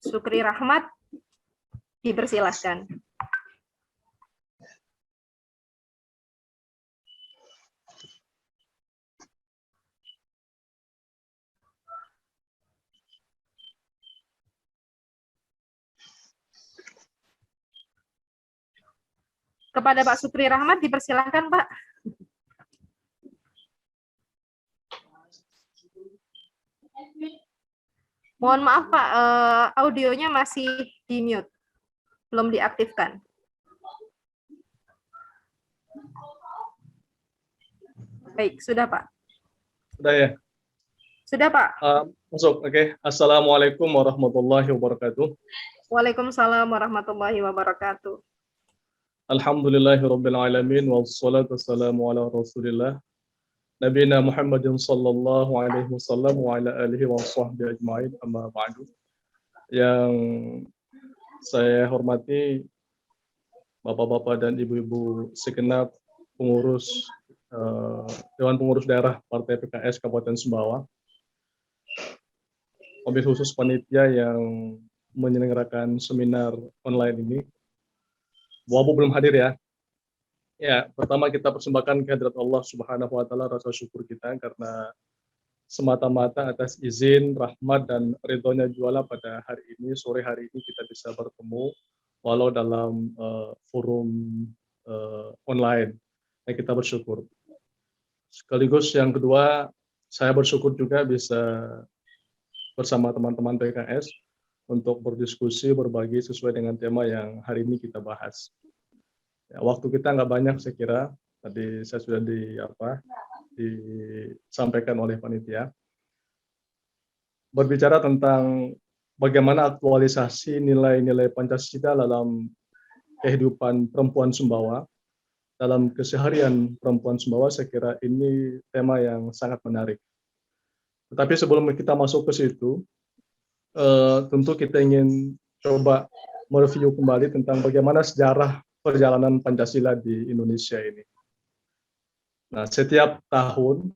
Sukri Rahmat, dipersilahkan. Kepada Pak Sukri Rahmat, dipersilahkan, Pak. Mohon maaf, Pak, audionya masih di mute, belum diaktifkan. Baik, sudah, Pak. Sudah ya? Sudah, Pak. Masuk, oke. Assalamualaikum warahmatullahi wabarakatuh. Waalaikumsalam warahmatullahi wabarakatuh. Alhamdulillahirabbil alamin wassalatu wassalamu ala Rasulillah Nabiyina Muhammadin sallallahu alaihi wasallam wa ala alihi wa sahbihi ajmain, amma ba'du. Yang saya hormati Bapak-bapak dan Ibu-ibu segenap pengurus Dewan Pengurus Daerah Partai PKS Kabupaten Sumbawa, wabil khusus panitia yang menyelenggarakan seminar online ini. Walaupun belum hadir ya. Ya, pertama kita persembahkan kehadirat Allah Subhanahu wa taala rasa syukur kita karena semata-mata atas izin, rahmat dan ridhonya juala pada hari ini, sore hari ini kita bisa bertemu walau dalam forum online. Ya, kita bersyukur. Sekaligus yang kedua, saya bersyukur juga bisa bersama teman-teman PKS untuk berdiskusi, berbagi sesuai dengan tema yang hari ini kita bahas. Ya, waktu kita nggak banyak saya kira, tadi saya sudah disampaikan oleh panitia. Berbicara tentang bagaimana aktualisasi nilai-nilai Pancasila dalam kehidupan perempuan Sumbawa, dalam keseharian perempuan Sumbawa, saya kira ini tema yang sangat menarik. Tetapi sebelum kita masuk ke situ, tentu kita ingin coba mereview kembali tentang bagaimana sejarah perjalanan Pancasila di Indonesia ini. Nah, setiap tahun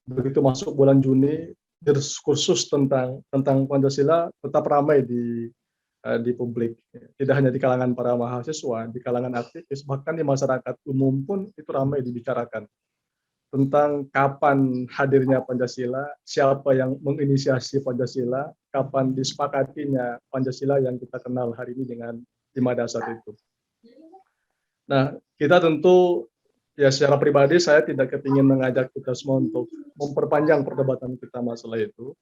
begitu masuk bulan Juni, diskursus tentang Pancasila tetap ramai di publik. Tidak hanya di kalangan para mahasiswa, di kalangan aktivis, bahkan di masyarakat umum pun itu ramai dibicarakan tentang kapan hadirnya Pancasila, siapa yang menginisiasi Pancasila, kapan disepakatinya Pancasila yang kita kenal hari ini dengan 5 dasar itu. Nah, kita tentu, ya secara pribadi saya tidak kepingin mengajak kita semua untuk memperpanjang perdebatan kita masalah itu.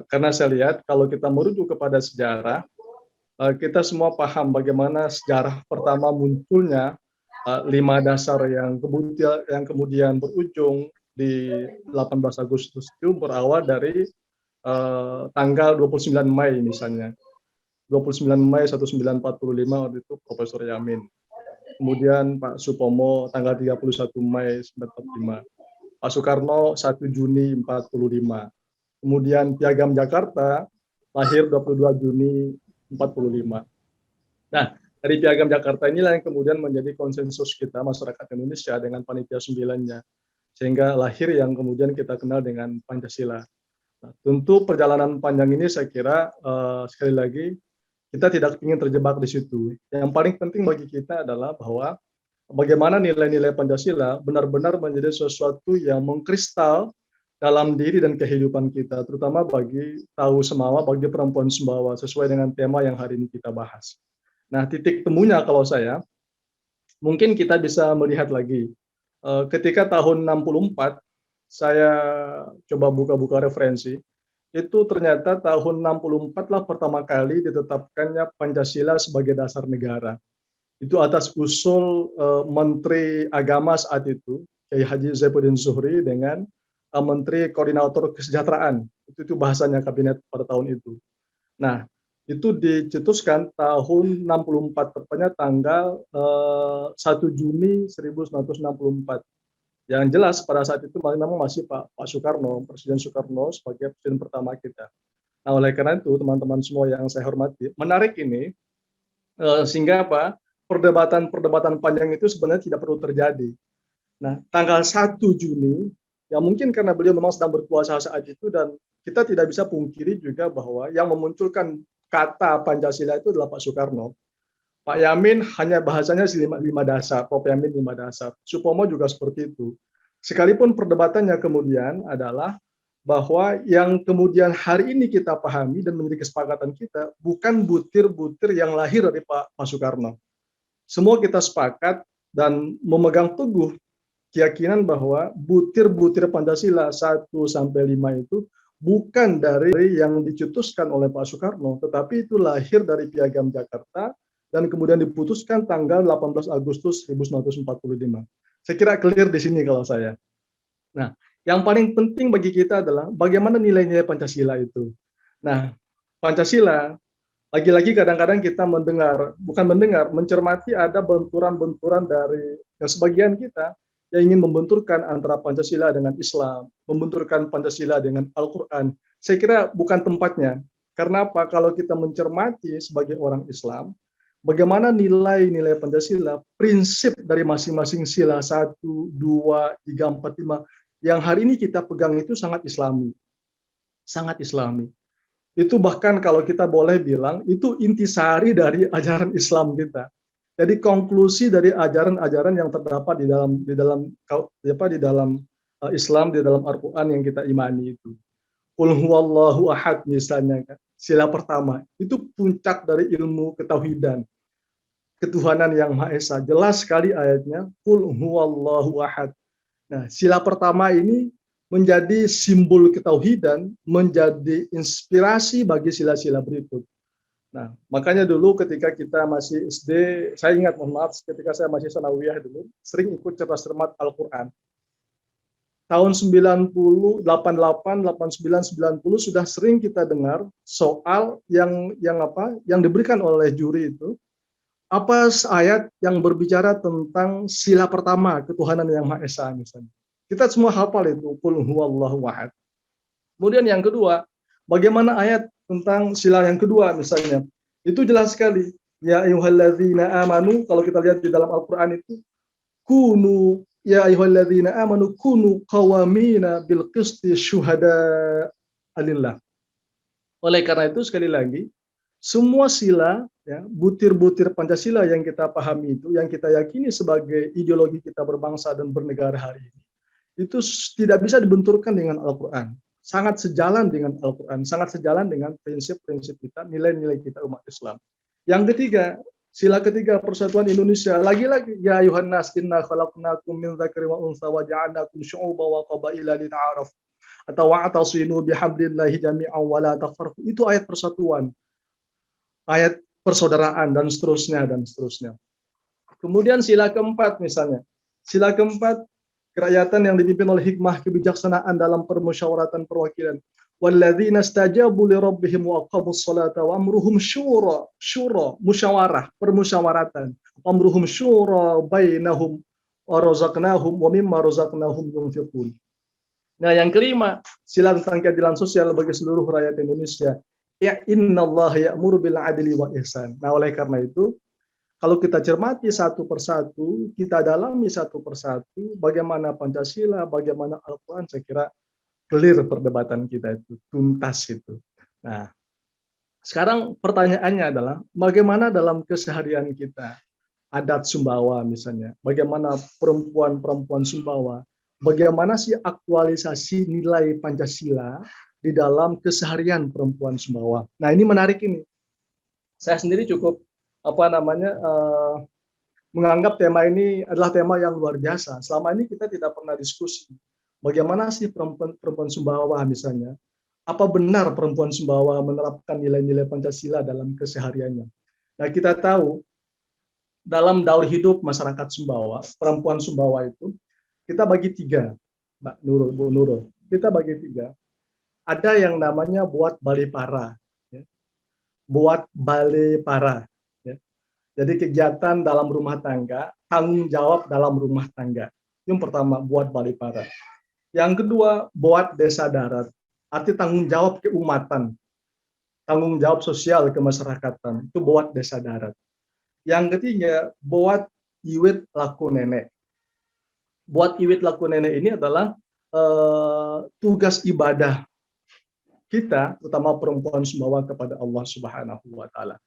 Karena saya lihat kalau kita merujuk kepada sejarah, kita semua paham bagaimana sejarah pertama munculnya 5 dasar yang kemudian berujung di 18 Agustus itu berawal dari tanggal 29 Mei misalnya. 29 Mei 1945 waktu itu Profesor Yamin. Kemudian Pak Supomo tanggal 31 Mei 1945. Pak Soekarno 1 Juni 45. Kemudian Piagam Jakarta lahir 22 Juni 45. Nah, dari Piagam Jakarta inilah yang kemudian menjadi konsensus kita masyarakat Indonesia dengan panitia 9-nya, sehingga lahir yang kemudian kita kenal dengan Pancasila. Nah, tentu perjalanan panjang ini saya kira sekali lagi kita tidak ingin terjebak di situ. Yang paling penting bagi kita adalah bahwa bagaimana nilai-nilai Pancasila benar-benar menjadi sesuatu yang mengkristal dalam diri dan kehidupan kita, terutama bagi tahu Semawa, bagi perempuan Sumbawa, sesuai dengan tema yang hari ini kita bahas. Nah, titik temunya kalau saya, mungkin kita bisa melihat lagi, ketika tahun 64, saya coba buka-buka referensi, itu ternyata tahun 64 lah pertama kali ditetapkannya Pancasila sebagai dasar negara. Itu atas usul Menteri Agama saat itu, Kiai Haji Zainuddin Zuhri dengan Menteri Koordinator Kesejahteraan. Itu bahasanya kabinet pada tahun itu. Nah, itu dicetuskan tahun 64, tepatnya tanggal 1 Juni 1964. Yang jelas pada saat itu memang masih Pak Soekarno, Presiden Soekarno sebagai presiden pertama kita. Nah, oleh karena itu teman-teman semua yang saya hormati, menarik ini sehingga apa? Perdebatan panjang itu sebenarnya tidak perlu terjadi. Nah, tanggal 1 Juni, ya mungkin karena beliau memang sedang berkuasa saat itu dan kita tidak bisa pungkiri juga bahwa yang memunculkan kata Pancasila itu adalah Pak Soekarno. Pak Yamin hanya bahasanya lima dasar, Prof. Yamin 5 dasar. Supomo juga seperti itu. Sekalipun perdebatannya kemudian adalah bahwa yang kemudian hari ini kita pahami dan menjadi kesepakatan kita bukan butir-butir yang lahir dari Pak Soekarno. Semua kita sepakat dan memegang teguh keyakinan bahwa butir-butir Pancasila 1 sampai 5 itu bukan dari yang dicetuskan oleh Pak Soekarno, tetapi itu lahir dari Piagam Jakarta dan kemudian diputuskan tanggal 18 Agustus 1945. Saya kira clear di sini kalau saya. Nah, yang paling penting bagi kita adalah bagaimana nilai-nilai Pancasila itu. Nah, Pancasila, lagi-lagi kadang-kadang kita mencermati ada benturan-benturan dari yang sebagian kita yang ingin membenturkan antara Pancasila dengan Islam, membenturkan Pancasila dengan Al-Quran. Saya kira bukan tempatnya. Karena apa? Kalau kita mencermati sebagai orang Islam, bagaimana nilai-nilai Pancasila, prinsip dari masing-masing sila 1, 2, 3, 4, 5, yang hari ini kita pegang itu sangat Islami. Sangat Islami. Itu bahkan kalau kita boleh bilang, itu intisari dari ajaran Islam kita. Jadi konklusi dari ajaran-ajaran yang terdapat di dalam Islam, di dalam Al-Quran yang kita imani itu. Qul huwallahu ahad misalnya kan. Sila pertama, itu puncak dari ilmu ketauhidan. Ketuhanan yang Maha Esa. Jelas sekali ayatnya, Qul huwallahu ahad. Nah, sila pertama ini menjadi simbol ketauhidan, menjadi inspirasi bagi sila-sila berikut. Nah, makanya dulu ketika kita masih SD, saya ingat, mohon maaf, ketika saya masih sanawiyah dulu, sering ikut cerdas cermat Al-Quran. Tahun 90, 88, 89, 90 sudah sering kita dengar soal yang diberikan oleh juri itu, apa ayat yang berbicara tentang sila pertama, ketuhanan yang Maha Esa misalnya. Kita semua hafal itu, Qul huwallahu ahad. Kemudian yang kedua, bagaimana ayat tentang sila yang kedua misalnya. Itu jelas sekali. Ya ayyuhalladzina amanu, kalau kita lihat di dalam Al-Qur'an itu, kunu ya ayyuhalladzina amanu kunu qawamina bil qisti syuhada alillah. Oleh karena itu sekali lagi, semua sila, ya, butir-butir Pancasila yang kita pahami itu, yang kita yakini sebagai ideologi kita berbangsa dan bernegara hari ini, itu tidak bisa dibenturkan dengan Al-Quran. Sangat sejalan dengan Al-Quran, sangat sejalan dengan prinsip-prinsip kita, nilai-nilai kita umat Islam. Yang ketiga, sila ketiga Persatuan Indonesia, lagi-lagi, ya ayuhan nas inna khalaqnakum min dzakari wa untha wa ja'alnakum syu'uban wa qabaila lita'arafu atau wa'tasimu bihablillahi jami'an wa la tafarraqu. Itu ayat persatuan. Ayat persaudaraan dan seterusnya dan seterusnya. Kemudian sila keempat misalnya. Sila keempat, kerakyatan yang dipimpin oleh hikmah kebijaksanaan dalam permusyawaratan perwakilan. Walladzina stajabu li rabbihim wa aqamus salata wa amruhum syura, musyawarah, permusyawaratan. Amruhum syura bainahum wa razaqnahum wa mimma razaqnahum yunfiqun. Nah, yang kelima, sila tentang keadilan sosial bagi seluruh rakyat Indonesia. Ya innallaha ya'muru bil adli wa ihsan. Nah, oleh karena itu, kalau kita cermati satu persatu, kita dalami satu persatu, bagaimana Pancasila, bagaimana Al-Quran, saya kira clear perdebatan kita itu, tuntas itu. Nah, sekarang pertanyaannya adalah, bagaimana dalam keseharian kita, adat Sumbawa misalnya, bagaimana perempuan-perempuan Sumbawa, bagaimana sih aktualisasi nilai Pancasila di dalam keseharian perempuan Sumbawa. Nah, ini menarik ini. Saya sendiri cukup menganggap tema ini adalah tema yang luar biasa. Selama ini kita tidak pernah diskusi bagaimana sih perempuan Sumbawa misalnya. Apa benar perempuan Sumbawa menerapkan nilai-nilai Pancasila dalam kesehariannya? Nah, kita tahu dalam daur hidup masyarakat Sumbawa, perempuan Sumbawa itu kita bagi tiga, Mbak Nurul, Bu Nurul. Kita bagi tiga. Ada yang namanya buat balai para, ya. Buat balai para. Ya. Jadi kegiatan dalam rumah tangga, tanggung jawab dalam rumah tangga. Yang pertama, buat balai para. Yang kedua, buat desa darat. Arti tanggung jawab keumatan, tanggung jawab sosial kemasyarakatan. Itu buat desa darat. Yang ketiga, buat iwit laku nenek. Buat iwit laku nenek ini adalah tugas ibadah kita, terutama perempuan Sumbawa kepada Allah Subhanahu wa taala.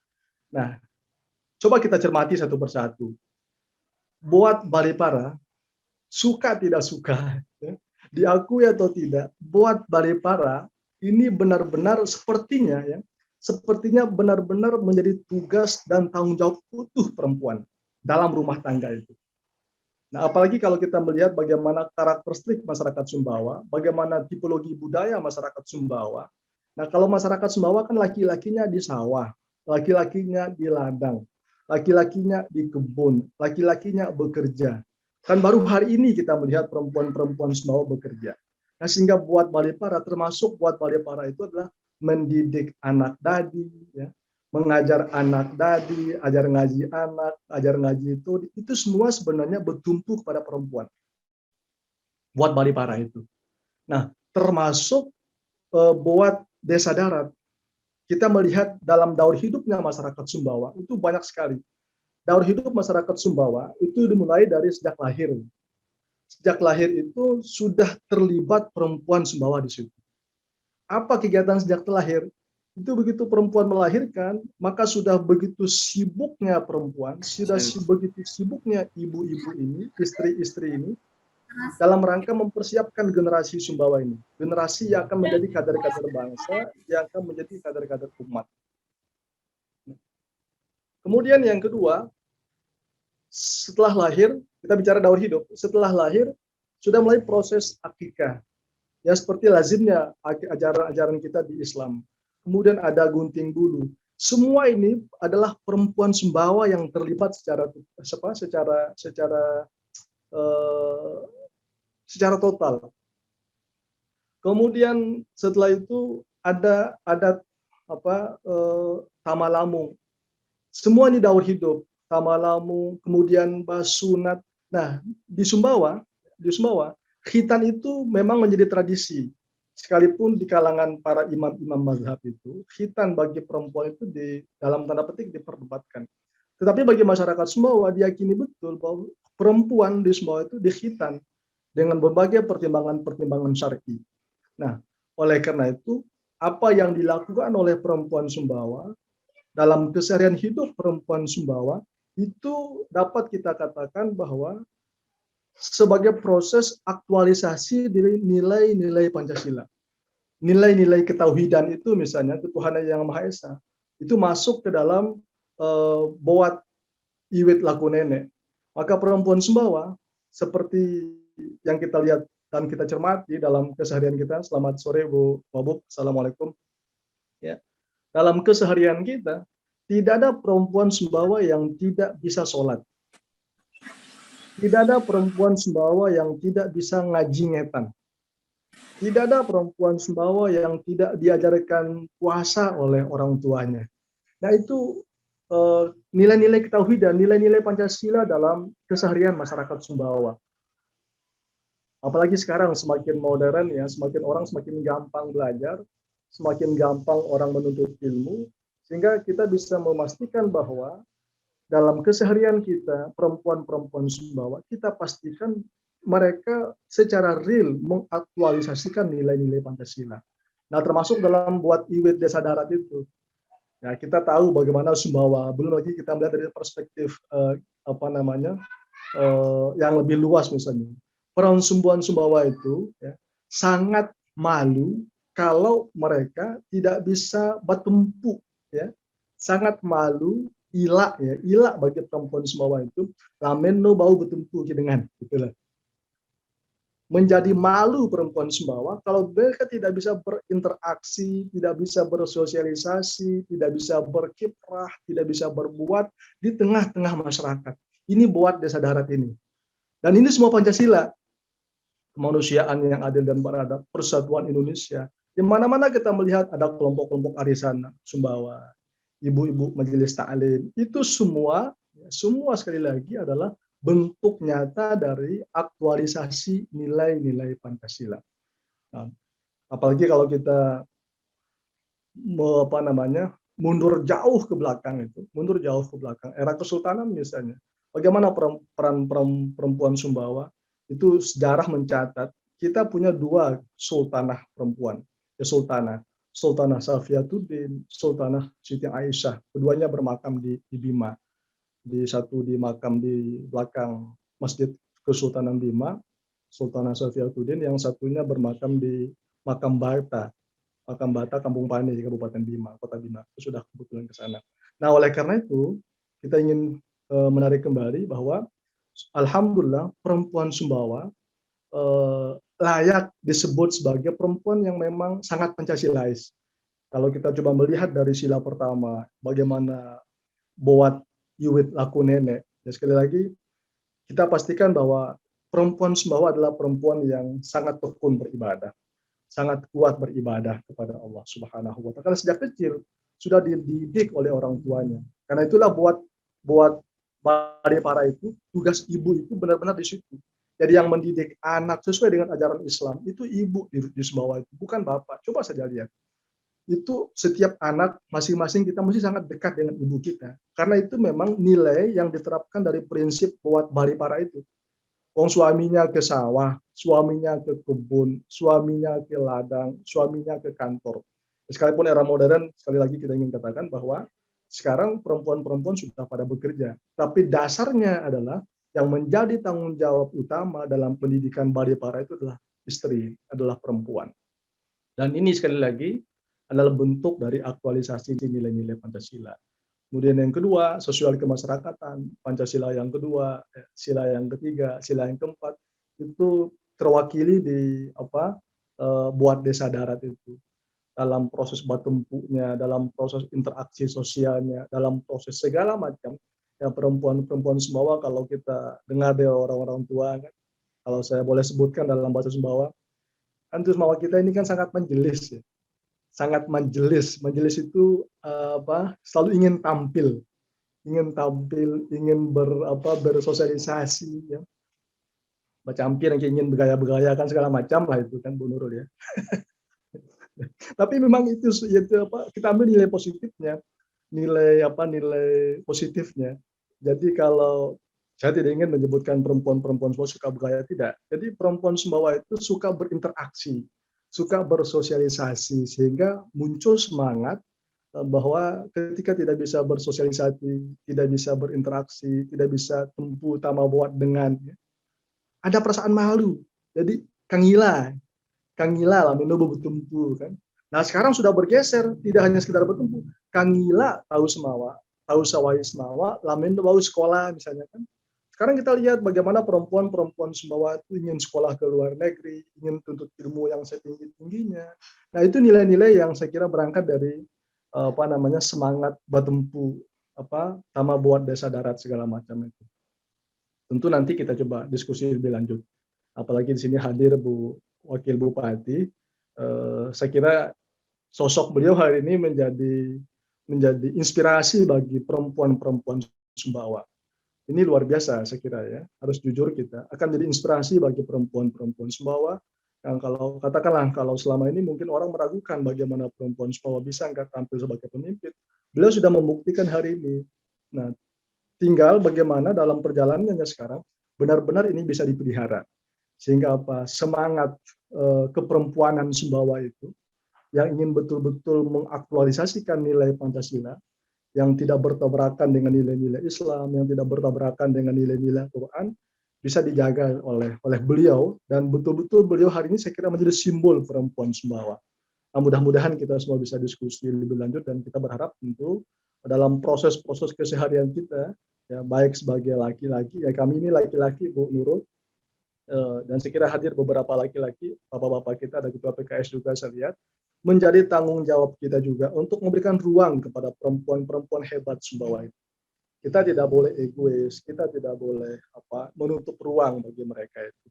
Nah, coba kita cermati satu persatu. Buat Balipara, suka tidak suka, ya, diakui atau tidak, buat Balipara ini benar-benar sepertinya benar-benar menjadi tugas dan tanggung jawab utuh perempuan dalam rumah tangga itu. Nah, apalagi kalau kita melihat bagaimana karakteristik masyarakat Sumbawa, bagaimana tipologi budaya masyarakat Sumbawa. Nah, kalau masyarakat Sumbawa kan laki-lakinya di sawah, laki-lakinya di ladang, laki-lakinya di kebun, laki-lakinya bekerja. Kan baru hari ini kita melihat perempuan-perempuan Sumbawa bekerja. Nah, sehingga buat Balipara, termasuk buat Balipara itu adalah mendidik anak dadi, ya, mengajar anak dadi, ajar ngaji anak, ajar ngaji itu semua sebenarnya bertumpu kepada perempuan. Buat Balipara itu. Nah, termasuk buat Desa Darat. Kita melihat dalam daur hidupnya masyarakat Sumbawa itu banyak sekali. Daur hidup masyarakat Sumbawa itu dimulai dari sejak lahir. Sejak lahir itu sudah terlibat perempuan Sumbawa di situ. Apa kegiatan sejak terlahir? Itu begitu perempuan melahirkan, maka sudah begitu sibuknya perempuan, sudah begitu sibuknya ibu-ibu ini, istri-istri ini, dalam rangka mempersiapkan generasi Sumbawa ini. Generasi yang akan menjadi kader-kader bangsa, yang akan menjadi kader-kader umat. Kemudian yang kedua, setelah lahir, kita bicara daur hidup, setelah lahir, sudah mulai proses akikah. Ya seperti lazimnya ajaran-ajaran kita di Islam. Kemudian ada gunting bulu. Semua ini adalah perempuan Sumbawa yang terlibat secara total. Kemudian setelah itu ada tamalamung. Semua ini daur hidup. Tamalamung, kemudian basunat. Nah, di Sumbawa khitan itu memang menjadi tradisi. Sekalipun di kalangan para imam-imam mazhab itu, khitan bagi perempuan itu dalam tanda petik diperdebatkan. Tetapi bagi masyarakat Sumbawa diyakini betul bahwa perempuan di Sumbawa itu dikhitan dengan berbagai pertimbangan-pertimbangan syar'i. Nah, oleh karena itu, apa yang dilakukan oleh perempuan Sumbawa dalam keseharian hidup perempuan Sumbawa itu dapat kita katakan bahwa sebagai proses aktualisasi dari nilai-nilai Pancasila. Nilai-nilai ketauhidan itu misalnya ketuhanan yang Maha Esa, itu masuk ke dalam bowat iwit laku nenek. Maka perempuan Sumbawa, seperti yang kita lihat dan kita cermati dalam keseharian kita, selamat sore Bu Wabub, Assalamualaikum. Ya. Dalam keseharian kita, tidak ada perempuan Sumbawa yang tidak bisa sholat. Tidak ada perempuan Sumbawa yang tidak bisa ngaji ngetan. Tidak ada perempuan Sumbawa yang tidak diajarkan puasa oleh orang tuanya. Nah itu nilai-nilai ketauhidan, nilai-nilai Pancasila dalam keseharian masyarakat Sumbawa. Apalagi sekarang semakin modern ya, semakin gampang belajar, semakin gampang orang menuntut ilmu, sehingga kita bisa memastikan bahwa dalam keseharian kita, perempuan-perempuan Sumbawa, kita pastikan mereka secara real mengaktualisasikan nilai-nilai Pancasila. Nah, termasuk dalam buat iwit Desa Darat itu. Ya, kita tahu bagaimana Sumbawa, belum lagi kita melihat dari perspektif yang lebih luas misalnya. Perempuan Sumbawa itu ya, sangat malu kalau mereka tidak bisa bertempuk, ya. Sangat malu. Ilak bagi perempuan Sumbawa itu lamen no bau bertumpu dengan itulah. Menjadi malu perempuan Sumbawa kalau mereka tidak bisa berinteraksi, tidak bisa bersosialisasi, tidak bisa berkiprah, tidak bisa berbuat di tengah-tengah masyarakat. Ini buat Desa Darat ini. Dan ini semua Pancasila. Kemanusiaan yang adil dan beradab, persatuan Indonesia. Di mana-mana kita melihat ada kelompok-kelompok arisan Sumbawa, ibu-ibu majelis taklim, itu semua sekali lagi adalah bentuk nyata dari aktualisasi nilai-nilai Pancasila. Nah, apalagi kalau kita mundur jauh ke belakang era Kesultanan misalnya, bagaimana peran perempuan Sumbawa itu sejarah mencatat kita punya 2 sultanah perempuan, sultanah. Sultanah Safiyatuddin, Sultanah Siti Aisyah. Keduanya bermakam di Bima. Satu di makam di belakang Masjid Kesultanan Bima, Sultanah Safiyatuddin, yang satunya bermakam di Makam Bata, Kampung Pani di Kabupaten Bima, Kota Bima. Itu sudah kebetulan ke sana. Nah, oleh karena itu kita ingin menarik kembali bahwa alhamdulillah perempuan Sumbawa layak disebut sebagai perempuan yang memang sangat Pancasilais. Kalau kita coba melihat dari sila pertama, bagaimana buat Yuwit laku nenek, ya sekali lagi kita pastikan bahwa perempuan Sumbawa adalah perempuan yang sangat tekun beribadah, sangat kuat beribadah kepada Allah Subhanahu wa Ta'ala. Karena sejak kecil sudah dididik oleh orang tuanya. Karena itulah buat para itu, tugas ibu itu benar-benar di situ. Jadi yang mendidik anak sesuai dengan ajaran Islam itu ibu di Sumbawa itu, bukan bapak. Coba saja lihat. Itu setiap anak masing-masing kita mesti sangat dekat dengan ibu kita. Karena itu memang nilai yang diterapkan dari prinsip buat Baripara itu. Suaminya ke sawah, suaminya ke kebun, suaminya ke ladang, suaminya ke kantor. Sekalipun era modern, sekali lagi kita ingin katakan bahwa sekarang perempuan-perempuan sudah pada bekerja. Tapi dasarnya adalah yang menjadi tanggung jawab utama dalam pendidikan Baripara itu adalah istri, adalah perempuan. Dan ini sekali lagi adalah bentuk dari aktualisasi nilai-nilai Pancasila. Kemudian yang kedua, sosial kemasyarakatan, Pancasila yang kedua, sila yang ketiga, sila yang keempat, itu terwakili di buat desa darat itu. Dalam proses batempunya, dalam proses interaksi sosialnya, dalam proses segala macam. Ya, perempuan-perempuan Sumbawa, kalau kita dengar dari orang-orang tua, kan, kalau saya boleh sebutkan dalam bahasa Sumbawa, kan Sumbawa kita ini kan sangat menjelis, ya. Sangat majelis. Majelis itu selalu ingin tampil, ingin bersosialisasi, ya. Bacampir yang ingin bergaya-bergaya kan segala macam lah itu kan Bu Nurul, ya. Tapi memang itu kita ambil nilai positifnya, nilai positifnya. Jadi kalau saya tidak ingin menyebutkan perempuan Sumbawa suka bergaya, tidak. Jadi perempuan Sumbawa itu suka berinteraksi, suka bersosialisasi, sehingga muncul semangat bahwa ketika tidak bisa bersosialisasi, tidak bisa berinteraksi, tidak bisa tempuh tama buat dengan, ada perasaan malu. Jadi Kang Ila lah menobo bertempuh kan. Nah sekarang sudah bergeser, tidak hanya sekedar bertempuh. Kang Ila tahu Semawa, tahu Sawai Semawa, lamen baru sekolah misalnya kan. Sekarang kita lihat bagaimana perempuan Sumbawa itu ingin sekolah ke luar negeri, ingin tuntut ilmu yang setinggi-tingginya. Nah itu nilai-nilai yang saya kira berangkat dari semangat batempu, tama buat desa darat segala macam itu. Tentu nanti kita coba diskusi lebih lanjut. Apalagi di sini hadir Wakil Bupati, saya kira sosok beliau hari ini menjadi inspirasi bagi perempuan-perempuan Sumbawa. Ini luar biasa saya kira, ya. Harus jujur kita akan jadi inspirasi bagi perempuan-perempuan Sumbawa. Yang kalau selama ini mungkin orang meragukan bagaimana perempuan Sumbawa bisa nggak tampil sebagai pemimpin. Beliau sudah membuktikan hari ini. Nah, tinggal bagaimana dalam perjalanannya sekarang benar-benar ini bisa dipelihara. Sehingga semangat keperempuanan Sumbawa itu yang ingin betul-betul mengaktualisasikan nilai Pancasila, yang tidak bertabrakan dengan nilai-nilai Islam, yang tidak bertabrakan dengan nilai-nilai Quran, bisa dijaga oleh beliau, dan betul-betul beliau hari ini saya kira menjadi simbol perempuan Sumbawa. Nah, mudah-mudahan kita semua bisa diskusi lebih lanjut, dan kita berharap tentu dalam proses-proses keseharian kita, ya, baik sebagai laki-laki, ya kami ini laki-laki Bu Nurul, dan saya kira hadir beberapa laki-laki, bapak-bapak kita, ada ketua PKS juga saya lihat, menjadi tanggung jawab kita juga untuk memberikan ruang kepada perempuan-perempuan hebat Sumbawa itu. Kita tidak boleh egois, kita tidak boleh menutup ruang bagi mereka itu.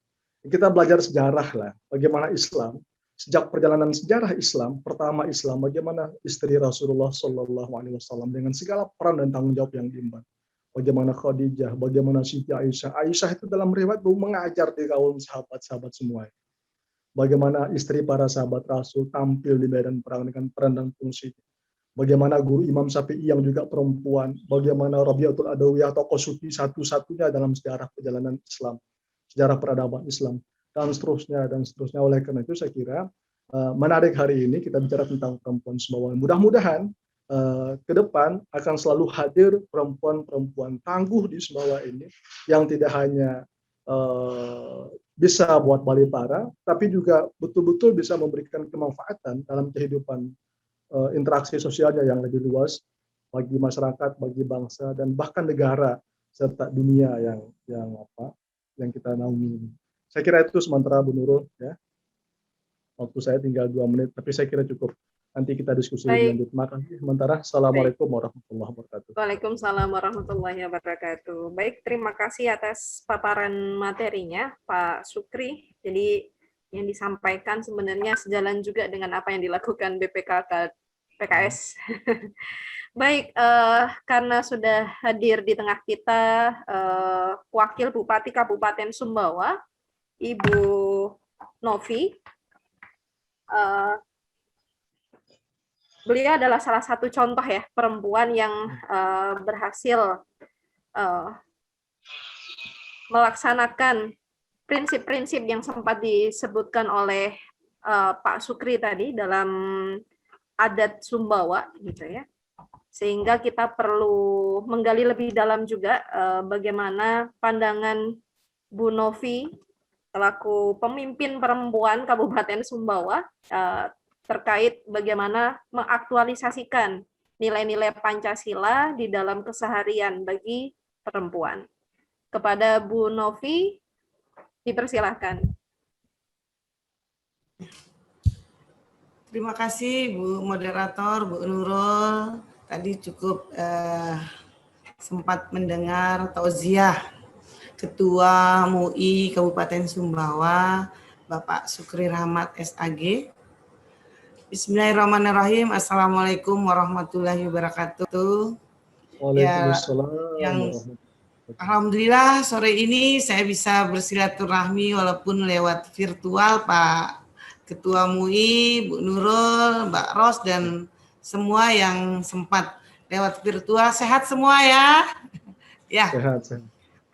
Kita belajar sejarah lah, bagaimana Islam, sejak perjalanan sejarah Islam, pertama Islam, bagaimana istri Rasulullah SAW dengan segala peran dan tanggung jawab yang diemban. Bagaimana Khadijah, bagaimana Siti Aisyah. Aisyah itu dalam riwayat mengajar di kaum sahabat-sahabat semua. Bagaimana istri para sahabat Rasul tampil di medan perang dengan peran dan fungsi. Bagaimana guru Imam Syafi'i yang juga perempuan. Bagaimana Rabi'atul Adawiyah, tokoh sufi satu-satunya dalam sejarah perjalanan Islam, sejarah peradaban Islam, dan seterusnya. Oleh karena itu saya kira menarik hari ini kita bicara tentang perempuan Sumbawa. Mudah-mudahan ke depan akan selalu hadir perempuan-perempuan tangguh di Sumbawa ini yang tidak hanya bisa buat Balipara, tapi juga betul-betul bisa memberikan kemanfaatan dalam kehidupan interaksi sosialnya yang lebih luas bagi masyarakat, bagi bangsa, dan bahkan negara serta dunia yang kita naungi ini. Saya kira itu sementara Bu Nurul, ya. Waktu saya tinggal 2 menit, tapi saya kira cukup. Nanti kita diskusi lebih lanjut. Terima kasih sementara. Assalamualaikum warahmatullahi wabarakatuh. Waalaikumsalam warahmatullahi wabarakatuh. Baik, terima kasih atas paparan materinya, Pak Sukri. Jadi yang disampaikan sebenarnya sejalan juga dengan apa yang dilakukan BPK PKS. Baik, karena sudah hadir di tengah kita Wakil Bupati Kabupaten Sumbawa, Ibu Novi. Beliau adalah salah satu contoh ya perempuan yang berhasil melaksanakan prinsip-prinsip yang sempat disebutkan oleh Pak Sukri tadi dalam adat Sumbawa, gitu ya. Sehingga kita perlu menggali lebih dalam juga bagaimana pandangan Bu Novi selaku pemimpin perempuan Kabupaten Sumbawa terkait bagaimana mengaktualisasikan nilai-nilai Pancasila di dalam keseharian bagi perempuan. Kepada Bu Novi, dipersilahkan. Terima kasih Bu Moderator, Bu Nurul. Tadi cukup sempat mendengar tauziah Ketua MUI Kabupaten Sumbawa, Bapak Sukri Rahmat SAG. Bismillahirrahmanirrahim. Assalamualaikum warahmatullahi wabarakatuh. Waalaikumsalam. Alhamdulillah sore ini saya bisa bersilaturahmi walaupun lewat virtual, Pak Ketua MUI, Bu Nurul, Mbak Ros, dan semua yang sempat lewat virtual. Sehat semua ya? Ya. Sehat.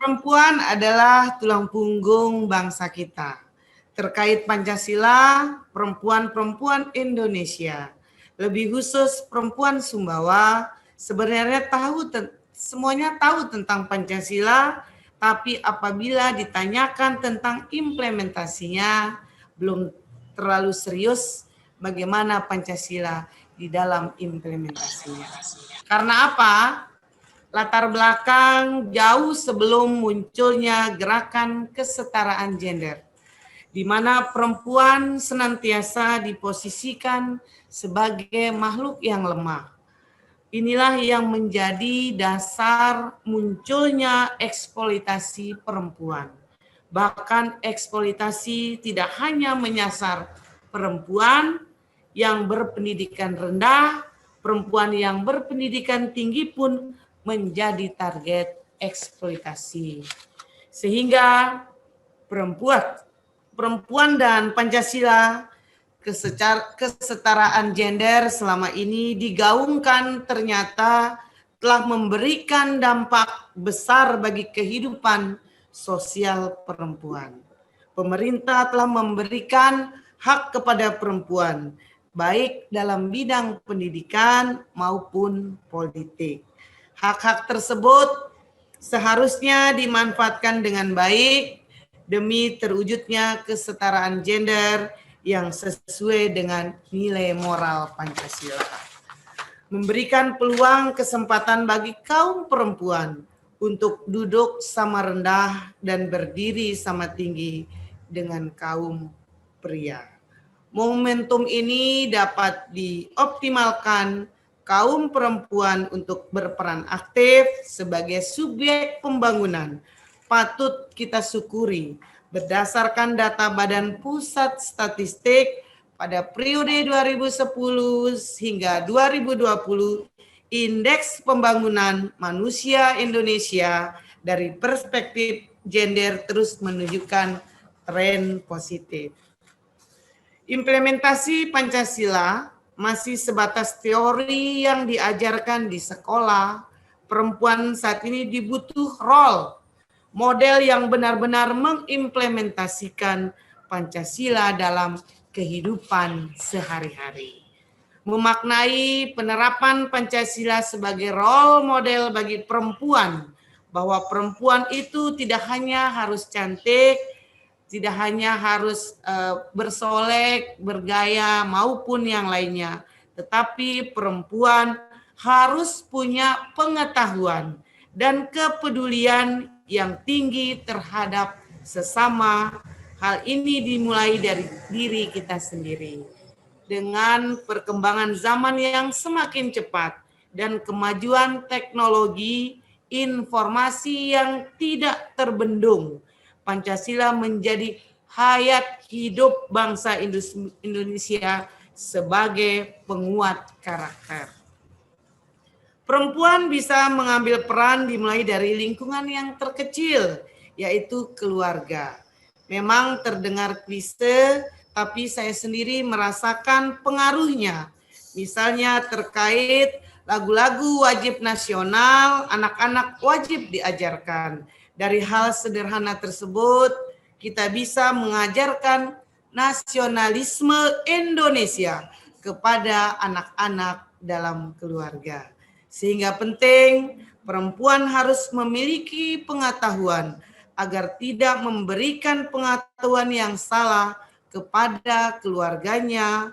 Perempuan adalah tulang punggung bangsa kita. Terkait Pancasila, perempuan-perempuan Indonesia, lebih khusus perempuan Sumbawa, sebenarnya semuanya tahu tentang Pancasila, tapi apabila ditanyakan tentang implementasinya, belum terlalu serius bagaimana Pancasila di dalam implementasinya. Karena apa? Latar belakang jauh sebelum munculnya gerakan kesetaraan gender, di mana perempuan senantiasa diposisikan sebagai makhluk yang lemah. Inilah yang menjadi dasar munculnya eksploitasi perempuan. Bahkan eksploitasi tidak hanya menyasar perempuan yang berpendidikan rendah, perempuan yang berpendidikan tinggi pun menjadi target eksploitasi. Sehingga perempuan dan Pancasila, kesetaraan gender selama ini digaungkan ternyata telah memberikan dampak besar bagi kehidupan sosial perempuan. Pemerintah telah memberikan hak kepada perempuan, baik dalam bidang pendidikan maupun politik. Hak-hak tersebut seharusnya dimanfaatkan dengan baik demi terwujudnya kesetaraan gender yang sesuai dengan nilai moral Pancasila. Memberikan peluang kesempatan bagi kaum perempuan untuk duduk sama rendah dan berdiri sama tinggi dengan kaum pria. Momentum ini dapat dioptimalkan kaum perempuan untuk berperan aktif sebagai subjek pembangunan. Patut kita syukuri berdasarkan data Badan Pusat Statistik pada periode 2010 hingga 2020, Indeks Pembangunan Manusia Indonesia dari perspektif gender terus menunjukkan tren positif. Implementasi Pancasila masih sebatas teori yang diajarkan di sekolah. Perempuan saat ini dibutuh role model yang benar-benar mengimplementasikan Pancasila dalam kehidupan sehari-hari. Memaknai penerapan Pancasila sebagai role model bagi perempuan, bahwa perempuan itu tidak hanya harus cantik, tidak hanya harus bersolek, bergaya, maupun yang lainnya, tetapi perempuan harus punya pengetahuan dan kepedulian yang tinggi terhadap sesama. Hal ini dimulai dari diri kita sendiri. Dengan perkembangan zaman yang semakin cepat dan kemajuan teknologi informasi yang tidak terbendung, Pancasila menjadi hayat hidup bangsa Indonesia sebagai penguat karakter. Perempuan bisa mengambil peran dimulai dari lingkungan yang terkecil, yaitu keluarga. Memang terdengar klise, tapi saya sendiri merasakan pengaruhnya. Misalnya terkait lagu-lagu wajib nasional, anak-anak wajib diajarkan. Dari hal sederhana tersebut, kita bisa mengajarkan nasionalisme Indonesia kepada anak-anak dalam keluarga. Sehingga penting perempuan harus memiliki pengetahuan agar tidak memberikan pengetahuan yang salah kepada keluarganya.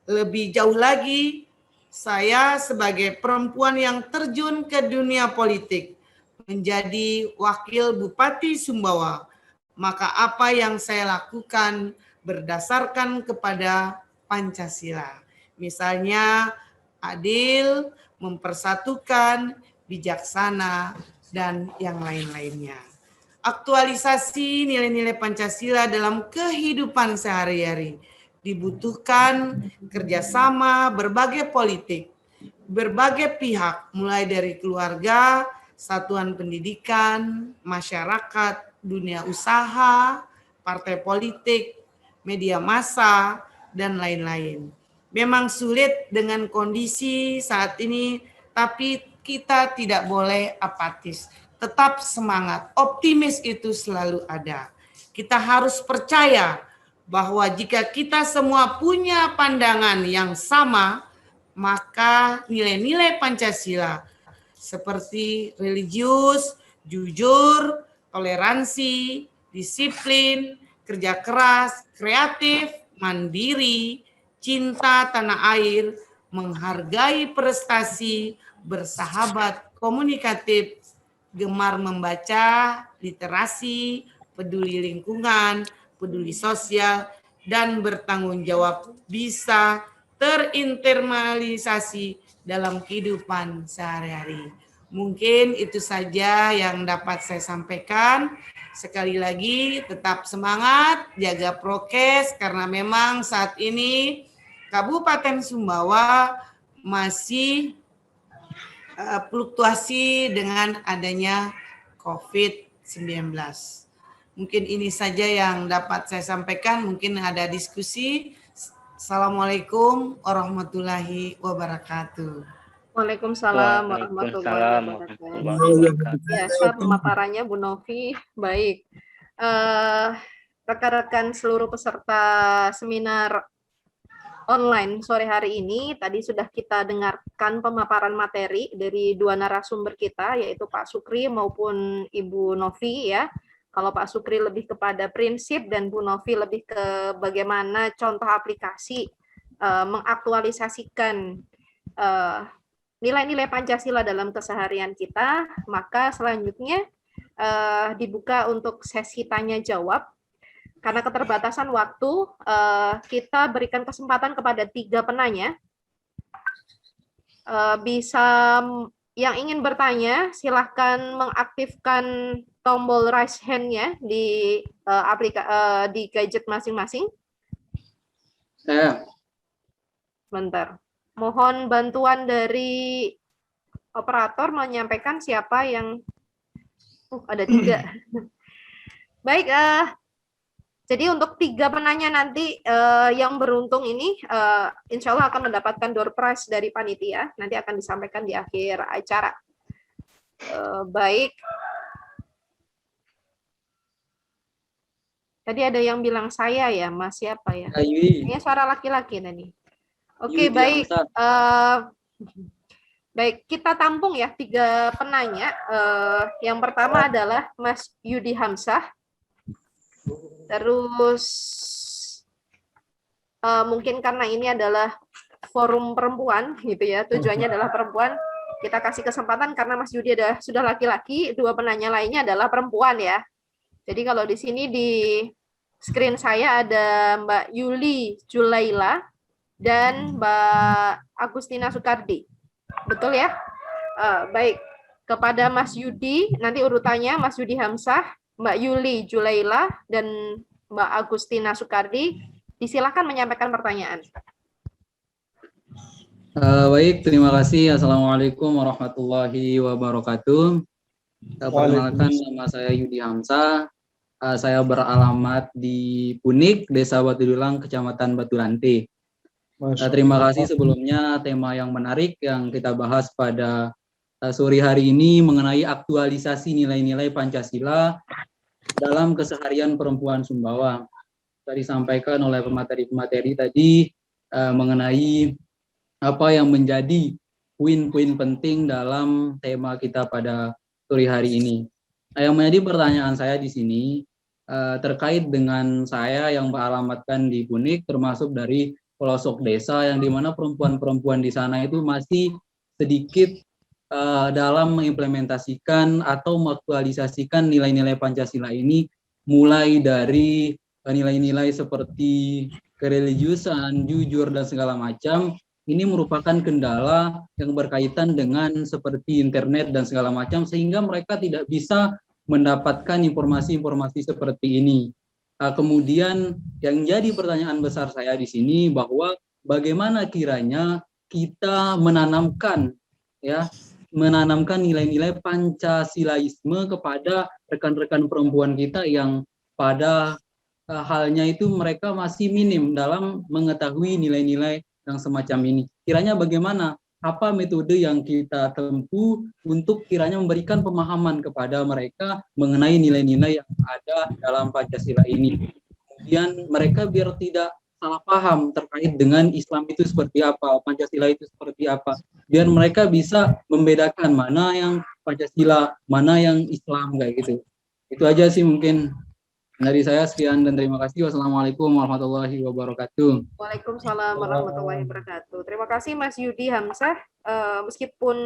Lebih jauh lagi, saya sebagai perempuan yang terjun ke dunia politik, menjadi wakil Bupati Sumbawa, maka apa yang saya lakukan berdasarkan kepada Pancasila. Misalnya adil, mempersatukan, bijaksana, dan yang lain-lainnya. Aktualisasi nilai-nilai Pancasila dalam kehidupan sehari-hari dibutuhkan kerjasama berbagai politik, berbagai pihak, mulai dari keluarga, satuan pendidikan, masyarakat, dunia usaha, partai politik, media massa, dan lain-lain. Memang sulit dengan kondisi saat ini, tapi kita tidak boleh apatis. Tetap semangat, optimis itu selalu ada. Kita harus percaya bahwa jika kita semua punya pandangan yang sama, maka nilai-nilai Pancasila seperti religius, jujur, toleransi, disiplin, kerja keras, kreatif, mandiri, cinta tanah air, menghargai prestasi, bersahabat, komunikatif, gemar membaca, literasi, peduli lingkungan, peduli sosial, dan bertanggung jawab bisa terinternalisasi dalam kehidupan sehari-hari. Mungkin itu saja yang dapat saya sampaikan. Sekali lagi tetap semangat, jaga prokes, karena memang saat ini Kabupaten Sumbawa masih fluktuasi dengan adanya COVID-19. Mungkin ini saja yang dapat saya sampaikan, mungkin ada diskusi. Assalamualaikum warahmatullahi wabarakatuh. Waalaikumsalam warahmatullahi wabarakatuh. Ya, pemaparannya Bu Novi. Baik. Rekan-rekan seluruh peserta seminar online sore hari ini, tadi sudah kita dengarkan pemaparan materi dari dua narasumber kita, yaitu Pak Sukri maupun Ibu Novi ya. Kalau Pak Sukri lebih kepada prinsip dan Bu Novi lebih ke bagaimana contoh aplikasi mengaktualisasikan nilai-nilai Pancasila dalam keseharian kita, maka selanjutnya dibuka untuk sesi tanya jawab. Karena keterbatasan waktu, kita berikan kesempatan kepada 3 penanya. Bisa yang ingin bertanya, silahkan mengaktifkan tombol raise hand-nya di di gadget masing-masing. Saya. Bentar. Mohon bantuan dari operator menyampaikan siapa yang ada 3. Baik, jadi untuk 3 penanya nanti yang beruntung ini insya Allah akan mendapatkan door prize dari panitia, nanti akan disampaikan di akhir acara. Baik. Tadi ada yang bilang saya ya, Mas siapa ya? Yudi. Ini suara laki-laki tadi. Oke, Yudi baik. Hamzah. Baik, kita tampung ya 3 penanya. Yang pertama adalah Mas Yudi Hamzah. Terus mungkin karena ini adalah forum perempuan gitu ya, tujuannya adalah perempuan. Kita kasih kesempatan karena Mas Yudi sudah laki-laki, 2 penanya lainnya adalah perempuan ya. Jadi kalau di sini di screen saya ada Mbak Yuli Julaila dan Mbak Agustina Soekardi. Betul ya? Baik. Kepada Mas Yudi, nanti urutannya Mas Yudi Hamzah, Mbak Yuli Julaila, dan Mbak Agustina Soekardi. Disilakan menyampaikan pertanyaan. Baik, terima kasih. Assalamualaikum warahmatullahi wabarakatuh. Perkenalkan, nama saya Yudi Hamzah. Saya beralamat di Punik, Desa Batudulang, Kecamatan Baturanti. Terima kasih sebelumnya tema yang menarik yang kita bahas pada sore hari ini mengenai aktualisasi nilai-nilai Pancasila dalam keseharian perempuan Sumbawa. Tadi disampaikan oleh pemateri-pemateri tadi mengenai apa yang menjadi poin-poin penting dalam tema kita pada sore hari ini. Yang menjadi pertanyaan saya di sini terkait dengan saya yang beralamatkan di Punik, termasuk dari pelosok desa yang dimana perempuan-perempuan di sana itu masih sedikit dalam mengimplementasikan atau mengaktualisasikan nilai-nilai Pancasila ini, mulai dari nilai-nilai seperti kereligiusan, jujur, dan segala macam. Ini merupakan kendala yang berkaitan dengan seperti internet dan segala macam, sehingga mereka tidak bisa mendapatkan informasi-informasi seperti ini. Kemudian yang jadi pertanyaan besar saya di sini bahwa bagaimana kiranya kita menanamkan nilai-nilai Pancasilaisme kepada rekan-rekan perempuan kita yang pada halnya itu mereka masih minim dalam mengetahui nilai-nilai yang semacam ini. Kiranya bagaimana? Apa metode yang kita tempuh untuk kiranya memberikan pemahaman kepada mereka mengenai nilai-nilai yang ada dalam Pancasila ini. Kemudian mereka biar tidak salah paham terkait dengan Islam itu seperti apa, Pancasila itu seperti apa. Biar mereka bisa membedakan mana yang Pancasila, mana yang Islam, kayak gitu. Itu aja sih mungkin dari saya. Sekian dan terima kasih. Wassalamualaikum warahmatullahi wabarakatuh. Waalaikumsalam warahmatullahi wabarakatuh. Terima kasih Mas Yudi Hamzah. Meskipun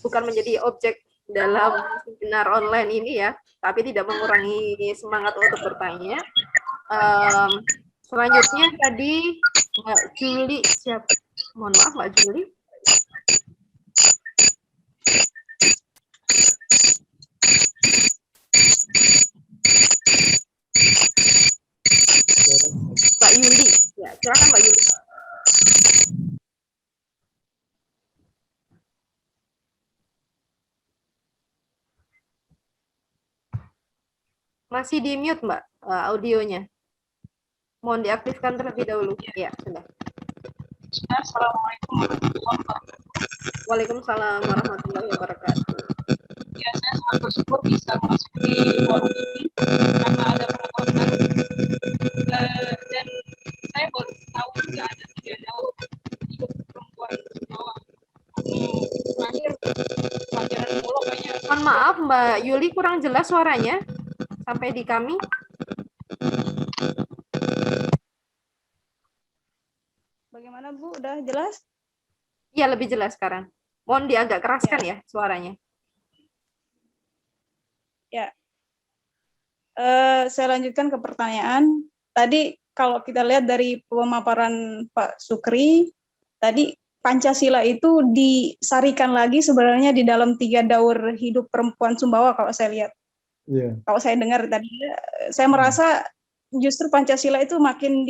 bukan menjadi objek dalam seminar online ini ya, tapi tidak mengurangi semangat untuk bertanya. Selanjutnya tadi Mbak Juli, mohon maaf Mbak Juli. Mbak Yuli, ya silakan Mbak Yuli. Masih di mute Mbak audionya. Mohon diaktifkan terlebih dahulu. Ya, sudah. Assalamualaikum warahmatullahi wabarakatuh. Waalaikumsalam warahmatullahi wabarakatuh. Ya, saya sangat bersyukur bisa masuk di forum ini karena ada pengetahuan dan saya baru tahu juga ada 3 daur hidup perempuan Sumbawa. Terakhir pelajaran mulu kayaknya. Mohon maaf Mbak Yuli, kurang jelas suaranya sampai di kami. Bagaimana Bu? Udah jelas? Iya, lebih jelas sekarang. Mohon diagak keraskan ya suaranya. Ya. Saya lanjutkan ke pertanyaan. Tadi kalau kita lihat dari pemaparan Pak Sukri, tadi Pancasila itu disarikan lagi sebenarnya di dalam 3 daur hidup perempuan Sumbawa kalau saya lihat. Yeah. Kalau saya dengar tadi, saya merasa justru Pancasila itu makin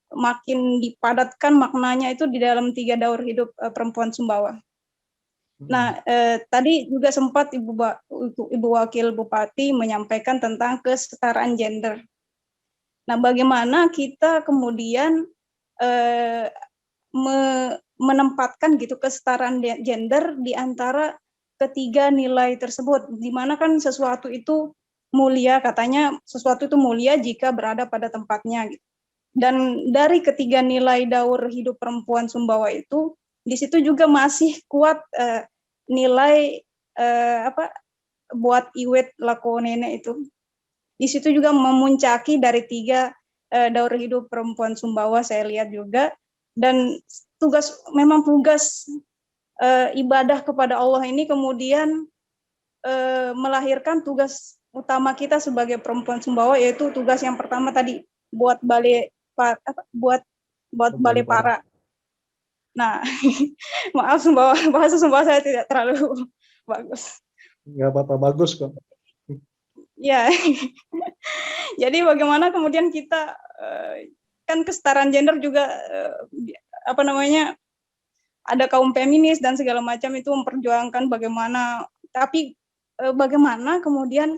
makin dipadatkan maknanya itu di dalam 3 daur hidup perempuan Sumbawa. Nah, tadi juga sempat Ibu Wakil Bupati menyampaikan tentang kesetaraan gender. Nah, bagaimana kita kemudian menempatkan gitu kesetaraan gender di antara ketiga nilai tersebut, di mana kan sesuatu itu mulia, katanya sesuatu itu mulia jika berada pada tempatnya gitu. Dan dari ketiga nilai daur hidup perempuan Sumbawa itu, di situ juga masih kuat nilai buat iwet lako nenek itu. Di situ juga memuncaki dari tiga daur hidup perempuan Sumbawa, saya lihat juga. Dan memang tugas ibadah kepada Allah ini kemudian melahirkan tugas utama kita sebagai perempuan Sumbawa, yaitu tugas yang pertama tadi buat balai para. Nah, maaf bahasa Sumbawa saya tidak terlalu bagus. Nggak apa-apa, bagus kok. Ya, jadi bagaimana kemudian kita kan kesetaraan gender juga ada kaum feminis dan segala macam itu memperjuangkan bagaimana, tapi bagaimana kemudian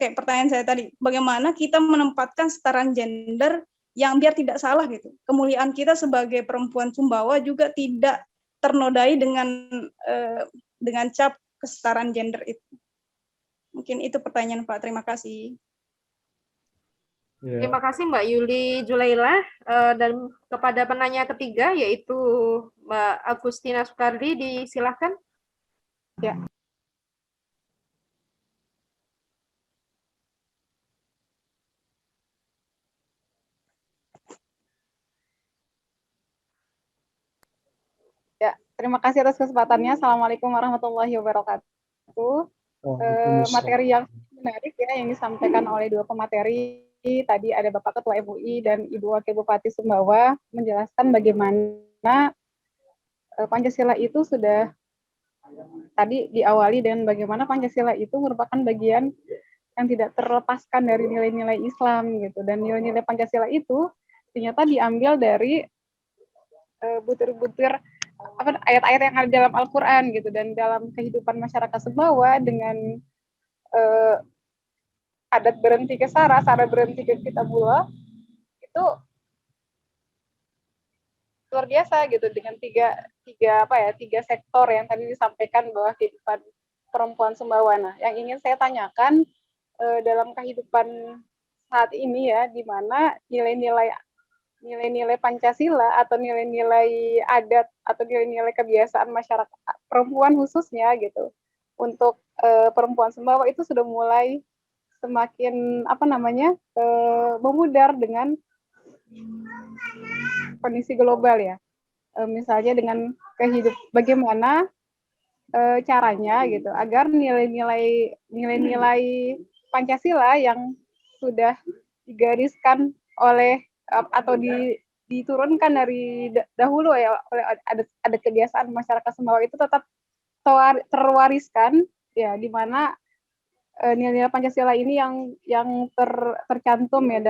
kayak pertanyaan saya tadi, bagaimana kita menempatkan kesetaraan gender yang biar tidak salah gitu. Kemuliaan kita sebagai perempuan Sumbawa juga tidak ternodai dengan cap kesetaraan gender itu. Mungkin itu pertanyaan Pak. Terima kasih. Ya. Terima kasih Mbak Yuli Julaila, dan kepada penanya ketiga yaitu Mbak Agustina Soekardi, disilahkan. Ya. Ya, terima kasih atas kesempatannya. Assalamualaikum warahmatullahi wabarakatuh. Materi yang menarik ya yang disampaikan oleh dua pemateri. Tadi ada Bapak Ketua MUI dan Ibu Wakil Bupati Sumbawa menjelaskan bagaimana Pancasila itu sudah tadi diawali dan bagaimana Pancasila itu merupakan bagian yang tidak terlepaskan dari nilai-nilai Islam gitu, dan nilai-nilai Pancasila itu ternyata diambil dari butir-butir ayat-ayat yang ada dalam Al-Quran gitu, dan dalam kehidupan masyarakat Sumbawa dengan adat berhenti ke Saras, adat berhenti ke Kitabullah itu luar biasa gitu, dengan tiga sektor yang tadi disampaikan bahwa kehidupan perempuan Sumbawa. Nah, yang ingin saya tanyakan dalam kehidupan saat ini ya, di mana nilai-nilai Pancasila atau nilai-nilai adat atau nilai-nilai kebiasaan masyarakat perempuan khususnya gitu untuk perempuan Sumbawa itu sudah mulai semakin memudar dengan kondisi global ya. Misalnya dengan bagaimana caranya gitu agar nilai-nilai Pancasila yang sudah digariskan oleh atau diturunkan dari dahulu ya oleh ada kebiasaan masyarakat Sumbawa itu tetap terwariskan ya, di mana nilai-nilai Pancasila ini yang tercantum ya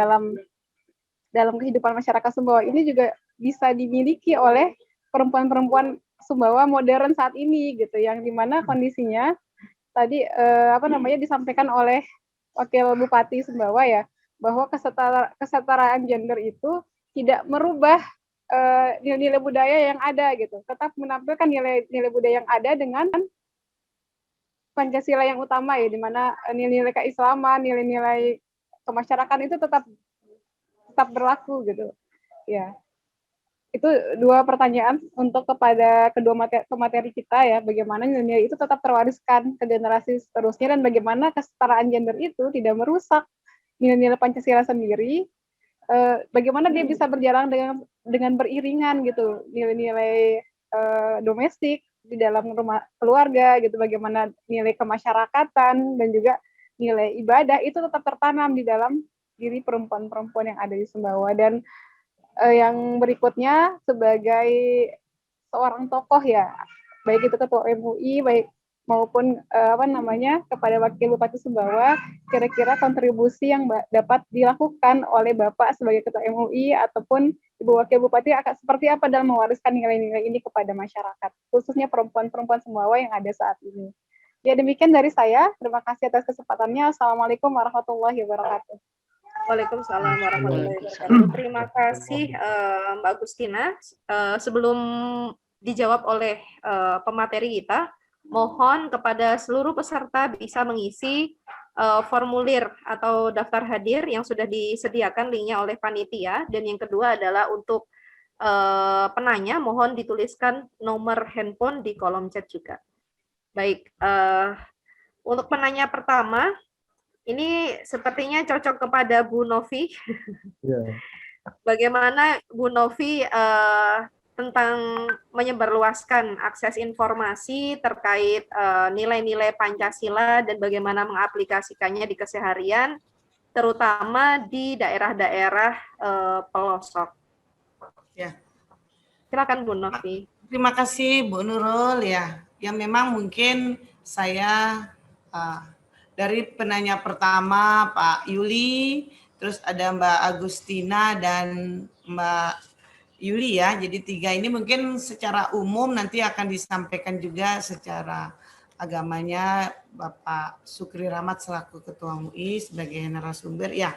dalam kehidupan masyarakat Sumbawa ini juga bisa dimiliki oleh perempuan-perempuan Sumbawa modern saat ini gitu, yang dimana kondisinya tadi disampaikan oleh Wakil Bupati Sumbawa ya, bahwa kesetaraan gender itu tidak merubah nilai-nilai budaya yang ada gitu, tetap menampilkan nilai-nilai budaya yang ada dengan Pancasila yang utama ya, di mana nilai-nilai keislaman, nilai-nilai kemasyarakatan itu tetap berlaku gitu. Ya. Itu dua pertanyaan untuk kepada kedua pemateri kita ya, bagaimana nilai-nilai itu tetap terwariskan ke generasi seterusnya, dan bagaimana kesetaraan gender itu tidak merusak nilai-nilai Pancasila sendiri, bagaimana dia bisa berjalan dengan beriringan gitu, nilai-nilai domestik di dalam rumah keluarga gitu, bagaimana nilai kemasyarakatan dan juga nilai ibadah itu tetap tertanam di dalam diri perempuan-perempuan yang ada di Sumbawa. Dan yang berikutnya sebagai seorang tokoh ya, baik itu Ketua MUI maupun kepada Wakil Bupati Sumbawa, kira-kira kontribusi yang dapat dilakukan oleh Bapak sebagai Ketua MUI ataupun Ibu Wakil Bupati akan seperti apa dalam mewariskan nilai-nilai ini kepada masyarakat, khususnya perempuan-perempuan Sumbawa yang ada saat ini. Ya, demikian dari saya. Terima kasih atas kesempatannya. Assalamualaikum warahmatullahi wabarakatuh. Waalaikumsalam warahmatullahi wabarakatuh. Terima kasih Mbak Agustina. Sebelum dijawab oleh pemateri kita, mohon kepada seluruh peserta bisa mengisi formulir atau daftar hadir yang sudah disediakan linknya oleh panitia, dan yang kedua adalah untuk penanya mohon dituliskan nomor handphone di kolom chat juga. Baik, untuk penanya pertama ini sepertinya cocok kepada Bu Novi. Ya. Bagaimana Bu Novi tentang menyebarluaskan akses informasi terkait nilai-nilai Pancasila dan bagaimana mengaplikasikannya di keseharian, terutama di daerah-daerah pelosok. Ya. Silakan Bu Novi. Terima kasih Bu Nurul ya. Yang memang mungkin saya dari penanya pertama Pak Yuli, terus ada Mbak Agustina dan Mbak Yuli ya. Jadi 3 ini mungkin secara umum nanti akan disampaikan juga secara agamanya Bapak Sukri Rahmat selaku Ketua MUI sebagai narasumber ya.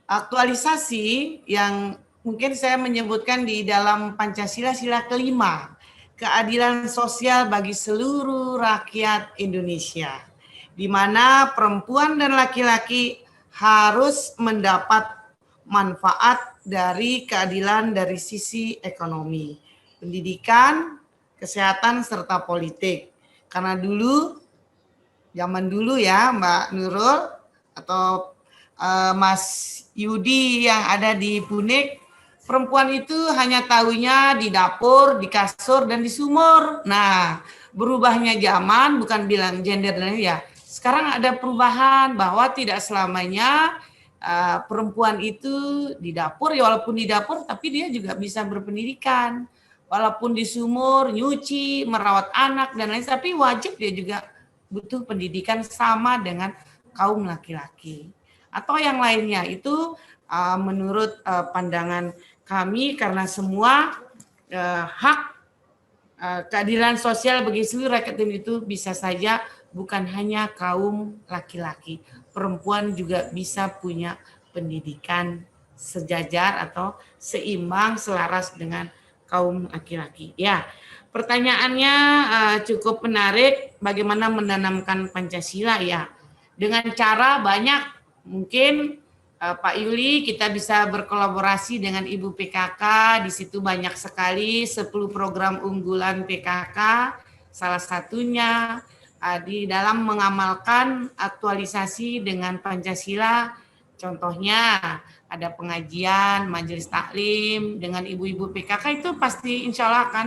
Aktualisasi yang mungkin saya menyebutkan di dalam Pancasila sila kelima, keadilan sosial bagi seluruh rakyat Indonesia, di mana perempuan dan laki-laki harus mendapat manfaat dari keadilan dari sisi ekonomi, pendidikan, kesehatan, serta politik. Karena dulu, zaman dulu ya Mbak Nurul atau Mas Yudi yang ada di Punik, perempuan itu hanya tahunya di dapur, di kasur, dan di sumur. Nah, berubahnya zaman, bukan bilang gender dan ya. Sekarang ada perubahan bahwa tidak selamanya perempuan itu di dapur, ya walaupun di dapur, tapi dia juga bisa berpendidikan. Walaupun di sumur, nyuci, merawat anak, dan lain, tapi wajib dia juga butuh pendidikan sama dengan kaum laki-laki. Atau yang lainnya, itu menurut pandangan kami, karena semua hak keadilan sosial bagi seluruh rakyat itu bisa saja bukan hanya kaum laki-laki, perempuan juga bisa punya pendidikan sejajar atau seimbang selaras dengan kaum laki-laki. Ya, pertanyaannya cukup menarik, bagaimana menanamkan Pancasila ya. Dengan cara banyak, mungkin Pak Yuli kita bisa berkolaborasi dengan Ibu PKK, di situ banyak sekali 10 program unggulan PKK, salah satunya di dalam mengamalkan aktualisasi dengan Pancasila, contohnya ada pengajian, majelis taklim dengan ibu-ibu PKK, itu pasti insya Allah akan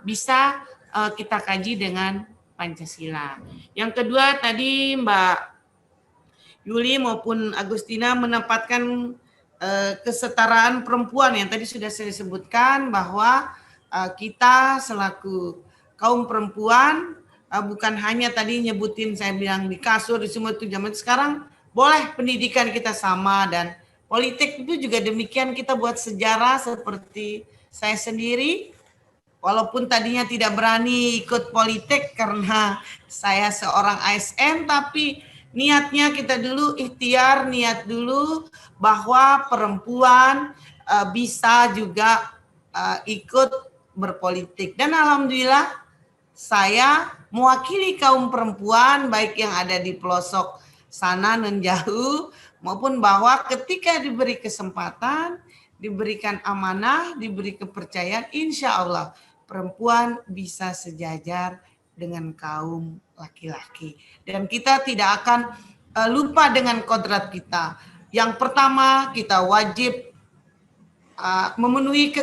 bisa kita kaji dengan Pancasila. Yang kedua tadi Mbak Yuli maupun Agustina menempatkan kesetaraan perempuan yang tadi sudah saya sebutkan bahwa kita selaku kaum perempuan bukan hanya tadi nyebutin saya bilang di kasur di semua itu zaman sekarang boleh pendidikan kita sama, dan politik itu juga demikian, kita buat sejarah seperti saya sendiri walaupun tadinya tidak berani ikut politik karena saya seorang ASN, tapi niatnya kita dulu ikhtiar, niat dulu bahwa perempuan bisa juga ikut berpolitik, dan alhamdulillah saya mewakili kaum perempuan baik yang ada di pelosok sana dan jauh, maupun bahwa ketika diberi kesempatan, diberikan amanah, diberi kepercayaan, insya Allah perempuan bisa sejajar dengan kaum laki-laki. Dan kita tidak akan lupa dengan kodrat kita. Yang pertama, kita wajib memenuhi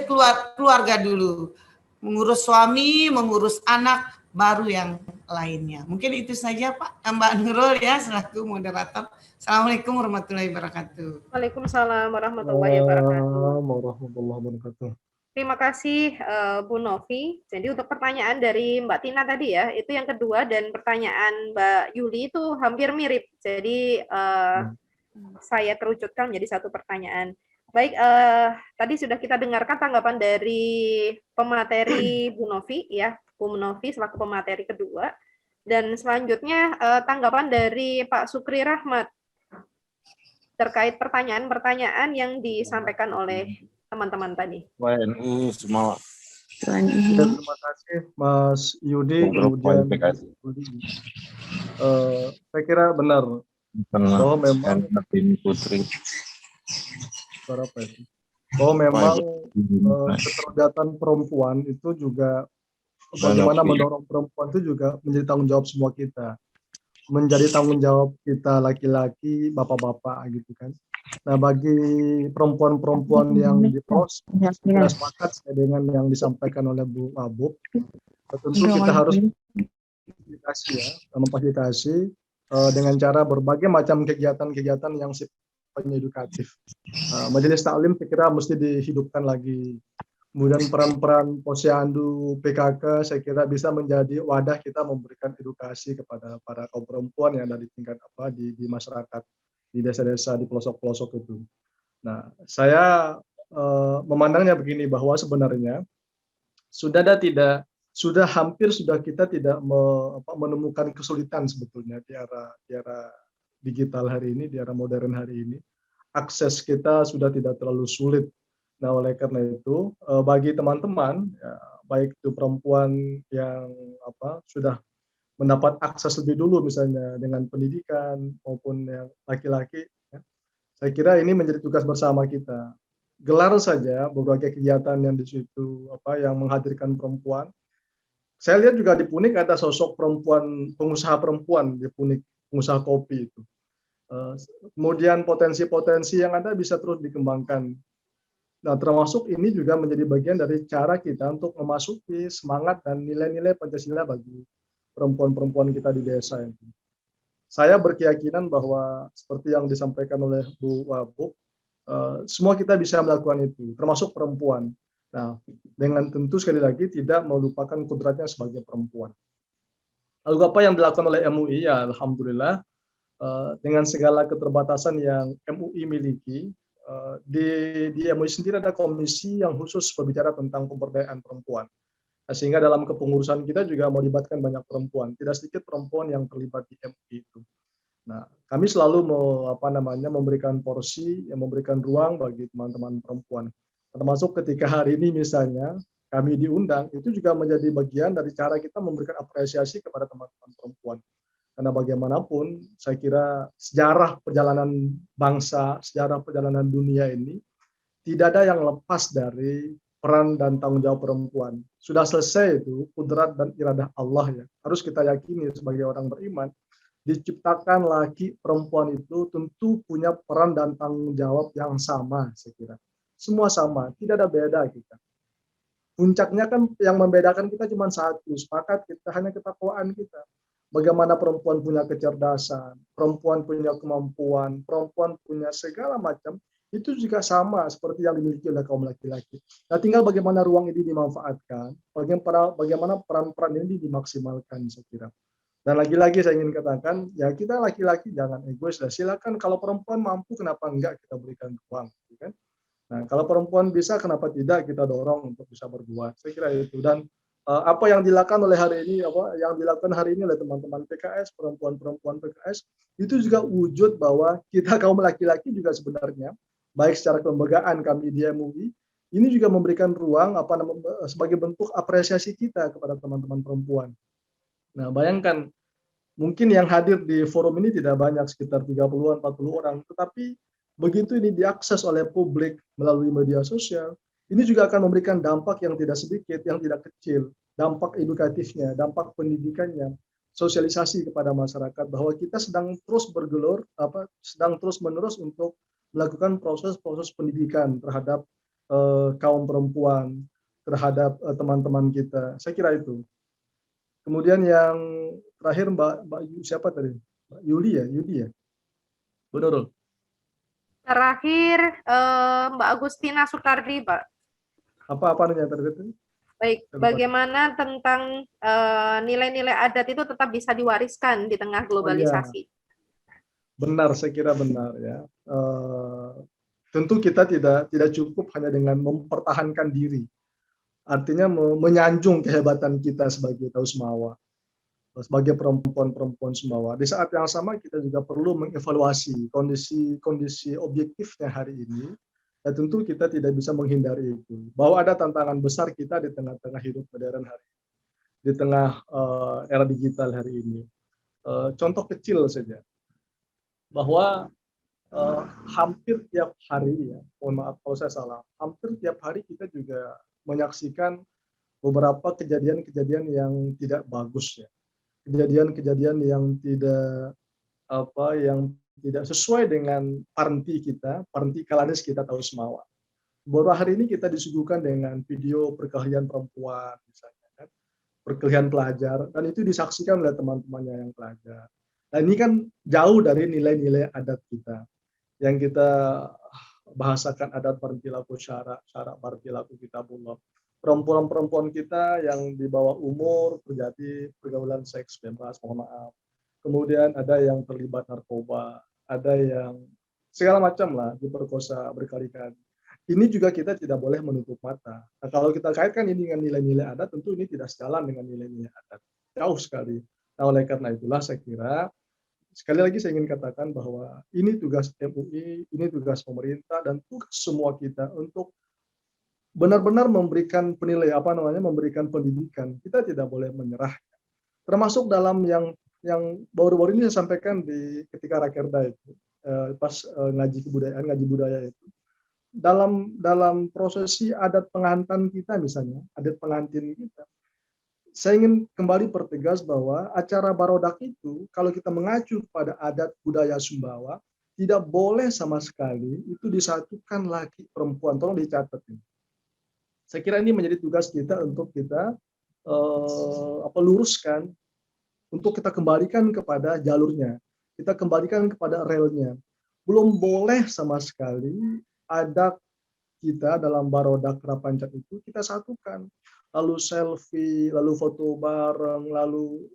keluarga dulu. Mengurus suami, mengurus anak, baru yang lainnya. Mungkin itu saja Pak, Mbak Nurul ya selaku moderator. Assalamualaikum warahmatullahi wabarakatuh. Waalaikumsalam warahmatullahi wabarakatuh. Warahmatullahi wabarakatuh. Terima kasih Bu Novi. Jadi untuk pertanyaan dari Mbak Tina tadi ya, itu yang kedua, dan pertanyaan Mbak Yuli itu hampir mirip. Jadi saya kerucutkan menjadi satu pertanyaan. Baik, tadi sudah kita dengarkan tanggapan dari pemateri Bu Novi ya, Bu Novi selaku pemateri kedua, dan selanjutnya tanggapan dari Pak Sukri Rahmat terkait pertanyaan-pertanyaan yang disampaikan oleh teman-teman tadi. WNI semua. Tuhan Ya, ini. terima kasih Mas Yudi, kemudian Budi. Saya kira benar bahwa memang Putri. berapa itu? Bahwa memang keterlibatan perempuan itu juga bagaimana mendorong perempuan itu juga menjadi tanggung jawab semua kita. Menjadi tanggung jawab kita laki-laki, bapak-bapak gitu kan. Nah, bagi perempuan-perempuan yang di pros, saya sepakat dengan yang disampaikan oleh Bu Abu. Tentu kita harus memfasilitasi dengan cara berbagai macam kegiatan-kegiatan yang sifatnya edukatif. Majelis taklim saya kira mesti dihidupkan lagi. Kemudian peran-peran posyandu, PKK, saya kira bisa menjadi wadah kita memberikan edukasi kepada para kaum perempuan yang ada di tingkat di masyarakat, di desa-desa, di pelosok-pelosok itu. Nah, saya memandangnya begini bahwa sebenarnya kita tidak menemukan kesulitan sebetulnya di era digital hari ini, di era modern hari ini. Akses kita sudah tidak terlalu sulit. Nah, oleh karena itu, bagi teman-teman, ya, baik itu perempuan yang sudah mendapat akses lebih dulu, misalnya dengan pendidikan, maupun yang laki-laki, ya, saya kira ini menjadi tugas bersama kita. Gelar saja berbagai kegiatan yang di situ, yang menghadirkan perempuan. Saya lihat juga di Punik ada sosok perempuan, pengusaha perempuan di Punik, pengusaha kopi itu. Kemudian potensi-potensi yang ada bisa terus dikembangkan. Nah, termasuk ini juga menjadi bagian dari cara kita untuk memasuki semangat dan nilai-nilai Pancasila bagi perempuan-perempuan kita di desa. Saya berkeyakinan bahwa seperti yang disampaikan oleh Bu Wabuk, semua kita bisa melakukan itu, termasuk perempuan. Nah, dengan tentu sekali lagi tidak melupakan kodratnya sebagai perempuan. Lalu apa yang dilakukan oleh MUI? Ya, alhamdulillah, dengan segala keterbatasan yang MUI miliki, di MUI sendiri ada komisi yang khusus berbicara tentang pemberdayaan perempuan. Nah, sehingga dalam kepengurusan kita juga melibatkan banyak perempuan, tidak sedikit perempuan yang terlibat di MUI itu. Nah, kami selalu memberikan porsi, yang memberikan ruang bagi teman-teman perempuan. Termasuk ketika hari ini misalnya kami diundang, itu juga menjadi bagian dari cara kita memberikan apresiasi kepada teman-teman perempuan. Karena bagaimanapun, saya kira sejarah perjalanan bangsa, sejarah perjalanan dunia ini, tidak ada yang lepas dari peran dan tanggung jawab perempuan. Sudah selesai itu, kudrat dan iradah Allah ya. Harus kita yakini sebagai orang beriman, diciptakan laki perempuan itu tentu punya peran dan tanggung jawab yang sama, saya kira. Semua sama, tidak ada beda kita. Puncaknya kan yang membedakan kita cuma satu, sepakat kita hanya ketakwaan kita. Bagaimana perempuan punya kecerdasan, perempuan punya kemampuan, perempuan punya segala macam, itu juga sama seperti yang dimiliki oleh kaum laki-laki. Nah, tinggal bagaimana ruang ini dimanfaatkan, bagaimana peran-peran ini dimaksimalkan, saya kira. Dan lagi-lagi saya ingin katakan, ya kita laki-laki jangan egois. Silakan kalau perempuan mampu, kenapa enggak kita berikan ruang, kan? Nah, kalau perempuan bisa, kenapa tidak kita dorong untuk bisa berbuat? Saya kira itu. Dan apa yang dilakukan oleh hari ini, oleh teman-teman PKS, perempuan-perempuan PKS, itu juga wujud bahwa kita kaum laki-laki juga sebenarnya, baik secara kelembagaan kami di MUI, ini juga memberikan ruang sebagai bentuk apresiasi kita kepada teman-teman perempuan. Nah, bayangkan, mungkin yang hadir di forum ini tidak banyak, sekitar 30-an, 40 orang, tetapi begitu ini diakses oleh publik melalui media sosial, ini juga akan memberikan dampak yang tidak sedikit, yang tidak kecil, dampak edukatifnya, dampak pendidikannya, sosialisasi kepada masyarakat bahwa kita sedang terus bergelor, sedang terus-menerus untuk melakukan proses-proses pendidikan terhadap kaum perempuan, terhadap teman-teman kita. Saya kira itu. Kemudian yang terakhir Mbak siapa tadi? Mbak Yudi ya? Bu Nurul. Terakhir Mbak Agustina Soekardi, Pak. Apa namanya tadi? Baik, bagaimana tentang nilai-nilai adat itu tetap bisa diwariskan di tengah globalisasi? Benar, saya kira benar ya. Tentu kita tidak cukup hanya dengan mempertahankan diri. Artinya menyanjung kehebatan kita sebagai Tausmawa, sebagai perempuan-perempuan Sumbawa. Di saat yang sama kita juga perlu mengevaluasi kondisi objektifnya hari ini Dan tentu kita tidak bisa menghindari itu. Bahwa ada tantangan besar kita di tengah-tengah hidup modern hari ini, di tengah era digital hari ini. Contoh kecil saja, bahwa hampir tiap hari, ya, mohon maaf kalau saya salah, hampir tiap hari kita juga menyaksikan beberapa kejadian-kejadian yang tidak bagus, ya, kejadian-kejadian yang tidak sesuai dengan parenti kita, parenti Kalanis kita tahu semawa. Baru hari ini kita disuguhkan dengan video perkelahian perempuan, misalnya, kan? Perkelahian pelajar, dan itu disaksikan oleh teman-temannya yang pelajar. Nah ini kan jauh dari nilai-nilai adat kita, yang kita bahasakan adat partilaku syara, syara partilaku kitabullah. Perempuan-perempuan kita yang di bawah umur terjadi pergaulan seks bebas, mohon maaf. Kemudian ada yang terlibat narkoba, ada yang segala macam lah, diperkosa berkali-kali. Ini juga kita tidak boleh menutup mata. Nah, kalau kita kaitkan ini dengan nilai-nilai adat, tentu ini tidak sejalan dengan nilai-nilai adat. Jauh sekali. Nah, oleh karena itulah saya kira, sekali lagi saya ingin katakan bahwa ini tugas MUI, ini tugas pemerintah, dan tugas semua kita untuk benar-benar memberikan memberikan pendidikan. Kita tidak boleh menyerah. Termasuk dalam yang baru-baru ini saya sampaikan ketika Rakerda itu, pas ngaji kebudayaan, ngaji budaya itu. Dalam prosesi adat pengantin kita misalnya, adat pengantin kita, saya ingin kembali pertegas bahwa acara barodak itu, kalau kita mengacu pada adat budaya Sumbawa, tidak boleh sama sekali itu disatukan laki perempuan. Tolong dicatat ini. Saya kira ini menjadi tugas kita untuk kita luruskan, untuk kita kembalikan kepada jalurnya, kita kembalikan kepada relnya. Belum boleh sama sekali adat kita dalam barodak Rapancat itu kita satukan, lalu selfie, lalu foto bareng, lalu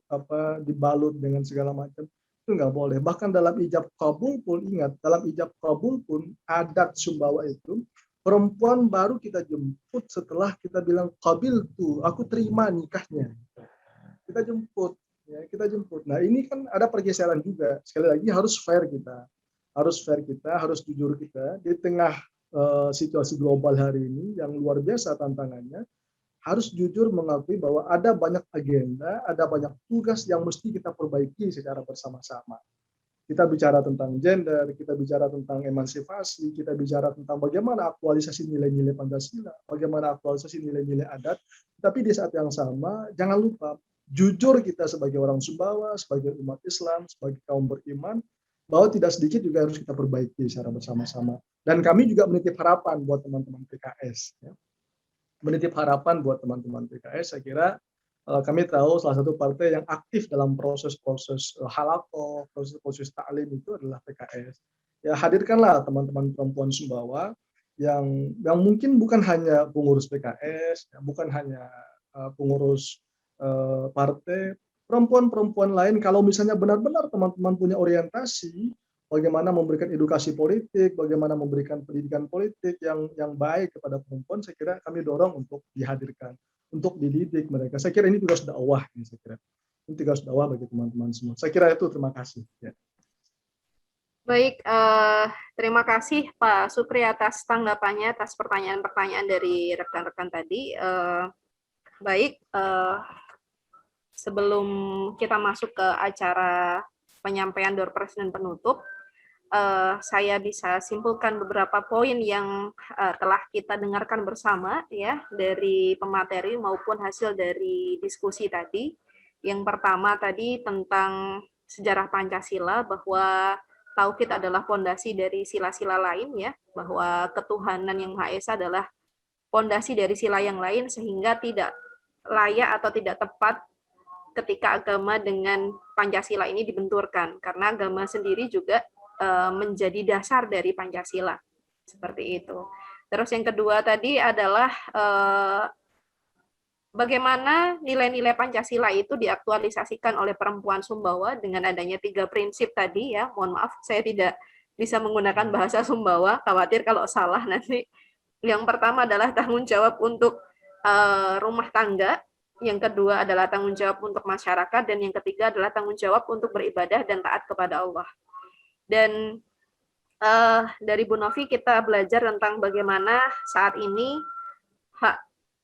dibalut dengan segala macam, itu nggak boleh. Bahkan dalam ijab kabul pun, ingat, dalam ijab kabul pun adat Sumbawa itu perempuan baru kita jemput setelah kita bilang kabil tuh, aku terima nikahnya, kita jemput. Ya, kita jemput. Nah ini kan ada pergeseran juga. Sekali lagi harus fair kita, harus jujur kita di tengah situasi global hari ini yang luar biasa tantangannya. Harus jujur mengakui bahwa ada banyak agenda, ada banyak tugas yang mesti kita perbaiki secara bersama-sama. Kita bicara tentang gender, kita bicara tentang emansipasi, kita bicara tentang bagaimana aktualisasi nilai-nilai Pancasila, bagaimana aktualisasi nilai-nilai adat. Tapi di saat yang sama, jangan lupa jujur kita sebagai orang Sumbawa, sebagai umat Islam, sebagai kaum beriman, bahwa tidak sedikit juga harus kita perbaiki secara bersama-sama. Dan kami juga menitip harapan buat teman-teman PKS. Ya. Menitip harapan buat teman-teman PKS, saya kira kami tahu salah satu partai yang aktif dalam proses-proses halakoh, proses-proses ta'lim itu adalah PKS. Ya hadirkanlah teman-teman perempuan Sumbawa yang mungkin bukan hanya pengurus PKS, ya, bukan hanya pengurus partai, perempuan-perempuan lain, kalau misalnya benar-benar teman-teman punya orientasi bagaimana memberikan edukasi politik, bagaimana memberikan pendidikan politik yang baik kepada perempuan, saya kira kami dorong untuk dihadirkan, untuk dididik mereka. Saya kira ini tugas dakwah, saya kira ini tugas dakwah bagi teman-teman semua. Saya kira itu, terima kasih. Ya. Baik, terima kasih Pak Sukri atas tanggapannya, atas pertanyaan-pertanyaan dari rekan-rekan tadi. Baik, sebelum kita masuk ke acara penyampaian door prize dan penutup, saya bisa simpulkan beberapa poin yang telah kita dengarkan bersama ya dari pemateri maupun hasil dari diskusi tadi. Yang pertama tadi tentang sejarah Pancasila, bahwa tauhid adalah fondasi dari sila-sila lain ya, bahwa ketuhanan yang Maha Esa adalah fondasi dari sila yang lain, sehingga tidak layak atau tidak tepat ketika agama dengan Pancasila ini dibenturkan, karena agama sendiri juga menjadi dasar dari Pancasila. Seperti itu. Terus yang kedua tadi adalah bagaimana nilai-nilai Pancasila itu diaktualisasikan oleh perempuan Sumbawa dengan adanya 3 prinsip tadi ya. Mohon maaf, saya tidak bisa menggunakan bahasa Sumbawa, khawatir kalau salah nanti. Yang pertama adalah tanggung jawab untuk rumah tangga, yang kedua adalah tanggung jawab untuk masyarakat, dan yang ketiga adalah tanggung jawab untuk beribadah dan taat kepada Allah. Dan dari Bu Novi kita belajar tentang bagaimana saat ini hak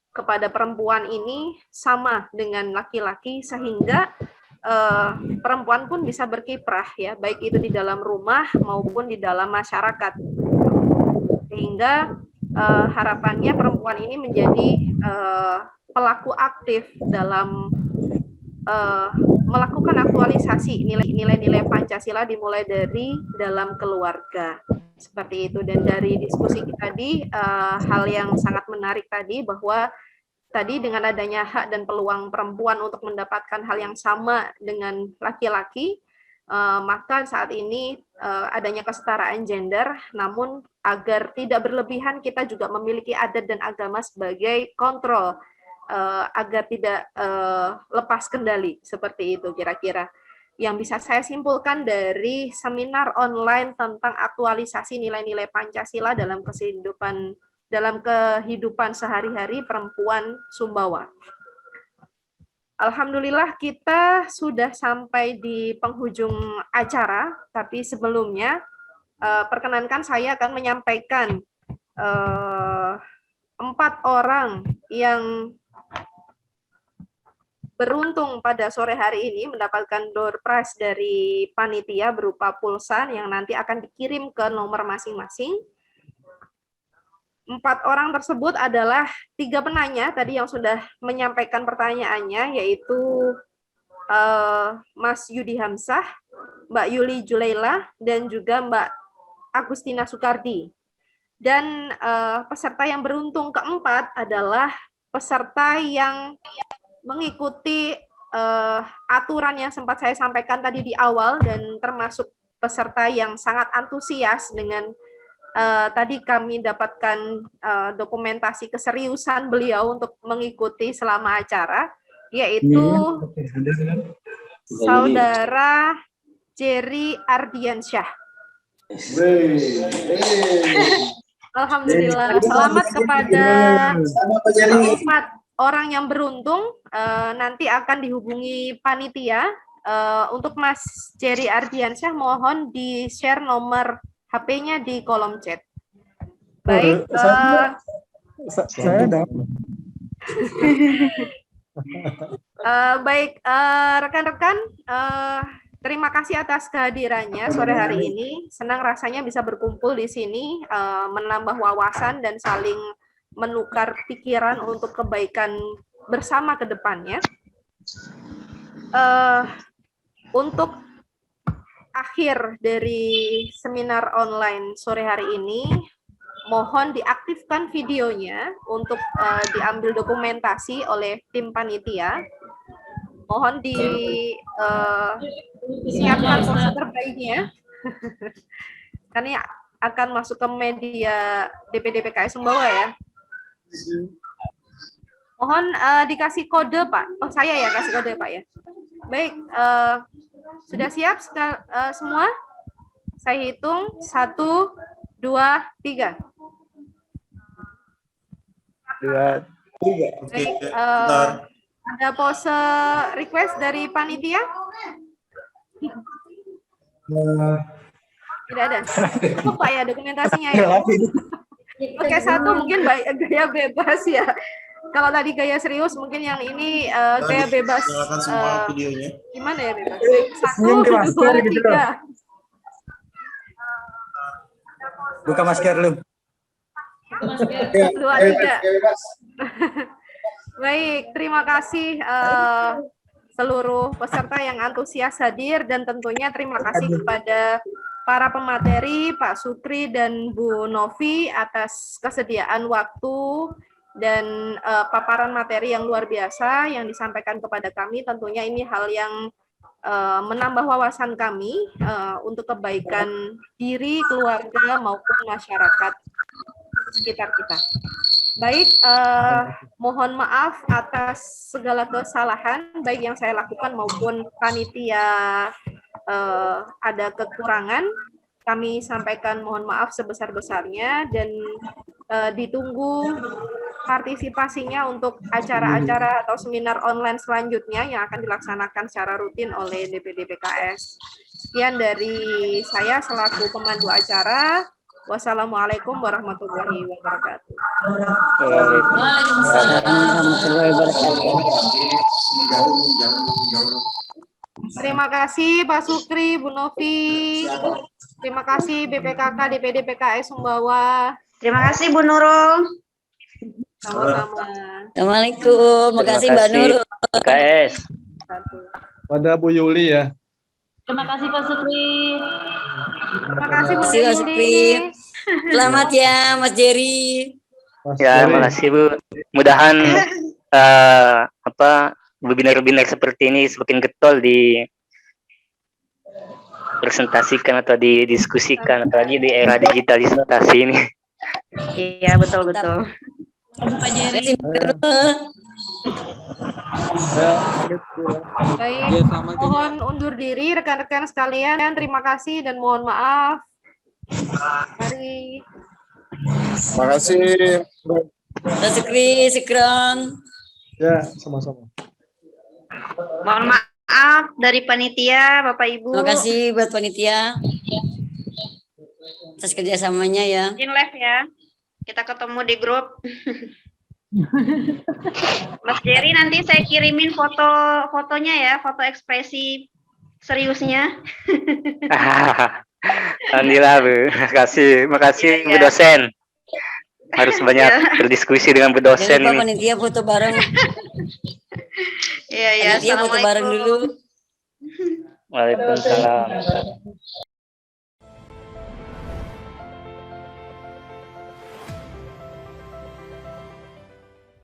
kepada perempuan ini sama dengan laki-laki, sehingga perempuan pun bisa berkiprah ya, baik itu di dalam rumah maupun di dalam masyarakat, sehingga harapannya perempuan ini menjadi pelaku aktif dalam melakukan aktualisasi nilai-nilai Pancasila dimulai dari dalam keluarga. Seperti itu. Dan dari diskusi kita tadi, hal yang sangat menarik tadi bahwa tadi dengan adanya hak dan peluang perempuan untuk mendapatkan hal yang sama dengan laki-laki, maka saat ini adanya kesetaraan gender, namun agar tidak berlebihan kita juga memiliki adat dan agama sebagai kontrol agar tidak lepas kendali. Keperti itu kira-kira yang bisa saya simpulkan dari seminar online tentang aktualisasi nilai-nilai Pancasila dalam kehidupan sehari-hari perempuan Sumbawa. Alhamdulillah kita sudah sampai di penghujung acara, tapi sebelumnya perkenankan saya akan menyampaikan 4 orang yang beruntung pada sore hari ini mendapatkan door prize dari panitia berupa pulsa yang nanti akan dikirim ke nomor masing-masing. 4 orang tersebut adalah 3 penanya tadi yang sudah menyampaikan pertanyaannya, yaitu Mas Yudi Hamzah, Mbak Yuli Julaila, dan juga Mbak Agustina Sukardi. Dan peserta yang beruntung keempat adalah peserta yang mengikuti aturan yang sempat saya sampaikan tadi di awal, dan termasuk peserta yang sangat antusias dengan tadi kami dapatkan dokumentasi keseriusan beliau untuk mengikuti selama acara, yaitu Saudara Jerry Ardiansyah. Alhamdulillah, selamat kepada 4 orang yang beruntung. Nanti akan dihubungi panitia. Untuk Mas Jerry Ardiansyah, mohon di-share nomor HP-nya di kolom chat. Baik. Saya Baik, rekan-rekan, terima kasih atas kehadirannya sore hari ini. Senang rasanya bisa berkumpul di sini, menambah wawasan dan saling menukar pikiran untuk kebaikan bersama ke depannya. Untuk akhir dari seminar online sore hari ini, mohon diaktifkan videonya untuk diambil dokumentasi oleh tim panitia. Mohon disiapkan pose terbaiknya. Karena akan masuk ke media DPD PKS Sumbawa ya. Mohon dikasih kode, Pak. Oh, saya ya kasih kode, Pak ya. Baik, sudah siap semua? Saya hitung 1, 2, 3. Baik, ada pose request dari panitia? Tidak ada. Cukup Pak ya dokumentasinya ya. Oke, 1 mungkin gaya bebas ya. Kalau tadi gaya serius, mungkin yang ini gaya bebas. Silakan semua videonya. Gimana ya bebas? 1, 2, 3. Buka masker lu. 2, 3. Baik, terima kasih seluruh peserta yang antusias hadir, dan tentunya terima kasih kepada para pemateri, Pak Sukri dan Bu Novi atas kesediaan waktu dan paparan materi yang luar biasa yang disampaikan kepada kami. Tentunya ini hal yang menambah wawasan kami untuk kebaikan diri, keluarga, maupun masyarakat sekitar kita. Baik, mohon maaf atas segala kesalahan, baik yang saya lakukan maupun panitia ada kekurangan. Kami sampaikan mohon maaf sebesar-besarnya, dan ditunggu partisipasinya untuk acara-acara atau seminar online selanjutnya yang akan dilaksanakan secara rutin oleh DPD PKS. Sekian dari saya selaku pemandu acara. Wassalamualaikum warahmatullahi wabarakatuh. Terima kasih Pak Sukri, Bu Novi. Terima kasih BPKK DPD PKS Sumbawa. Terima kasih Bu Nurul. Sama-sama. Assalamualaikum. Makasih Mbak Nurul. KS. Pada Bu Yuli ya. Terima kasih Pak Sukri. Terima kasih Bu Terima kasih, Pak Yuli. Sukri. Selamat ya Mas Jerry. Mas Ya, Jerry. makasih Bu. Mudahan webinar-webinar seperti ini semakin getol di presentasikan atau didiskusikan, apalagi di era digitalisasi ini. Iya betul. Pak Jerry. Baik, Ya, sama aja. mohon undur diri rekan-rekan sekalian. Terima kasih dan mohon maaf. Mari. Makasih. Pak Sukri, Sikron. Ya, sama-sama. Mohon maaf dari panitia, Bapak Ibu. Terima kasih buat panitia atas kerjasamanya ya. Izin live ya. Kita ketemu di grup. Mas Jerry, nanti saya kirimin fotonya ya, foto ekspresi seriusnya. Alhamdulillah Bu. Makasih Bu dosen. Harus banyak berdiskusi dengan Bu dosen Jangan lupa ini. panitia foto bareng. Iya, Panitia foto bareng dulu. Waalaikumsalam.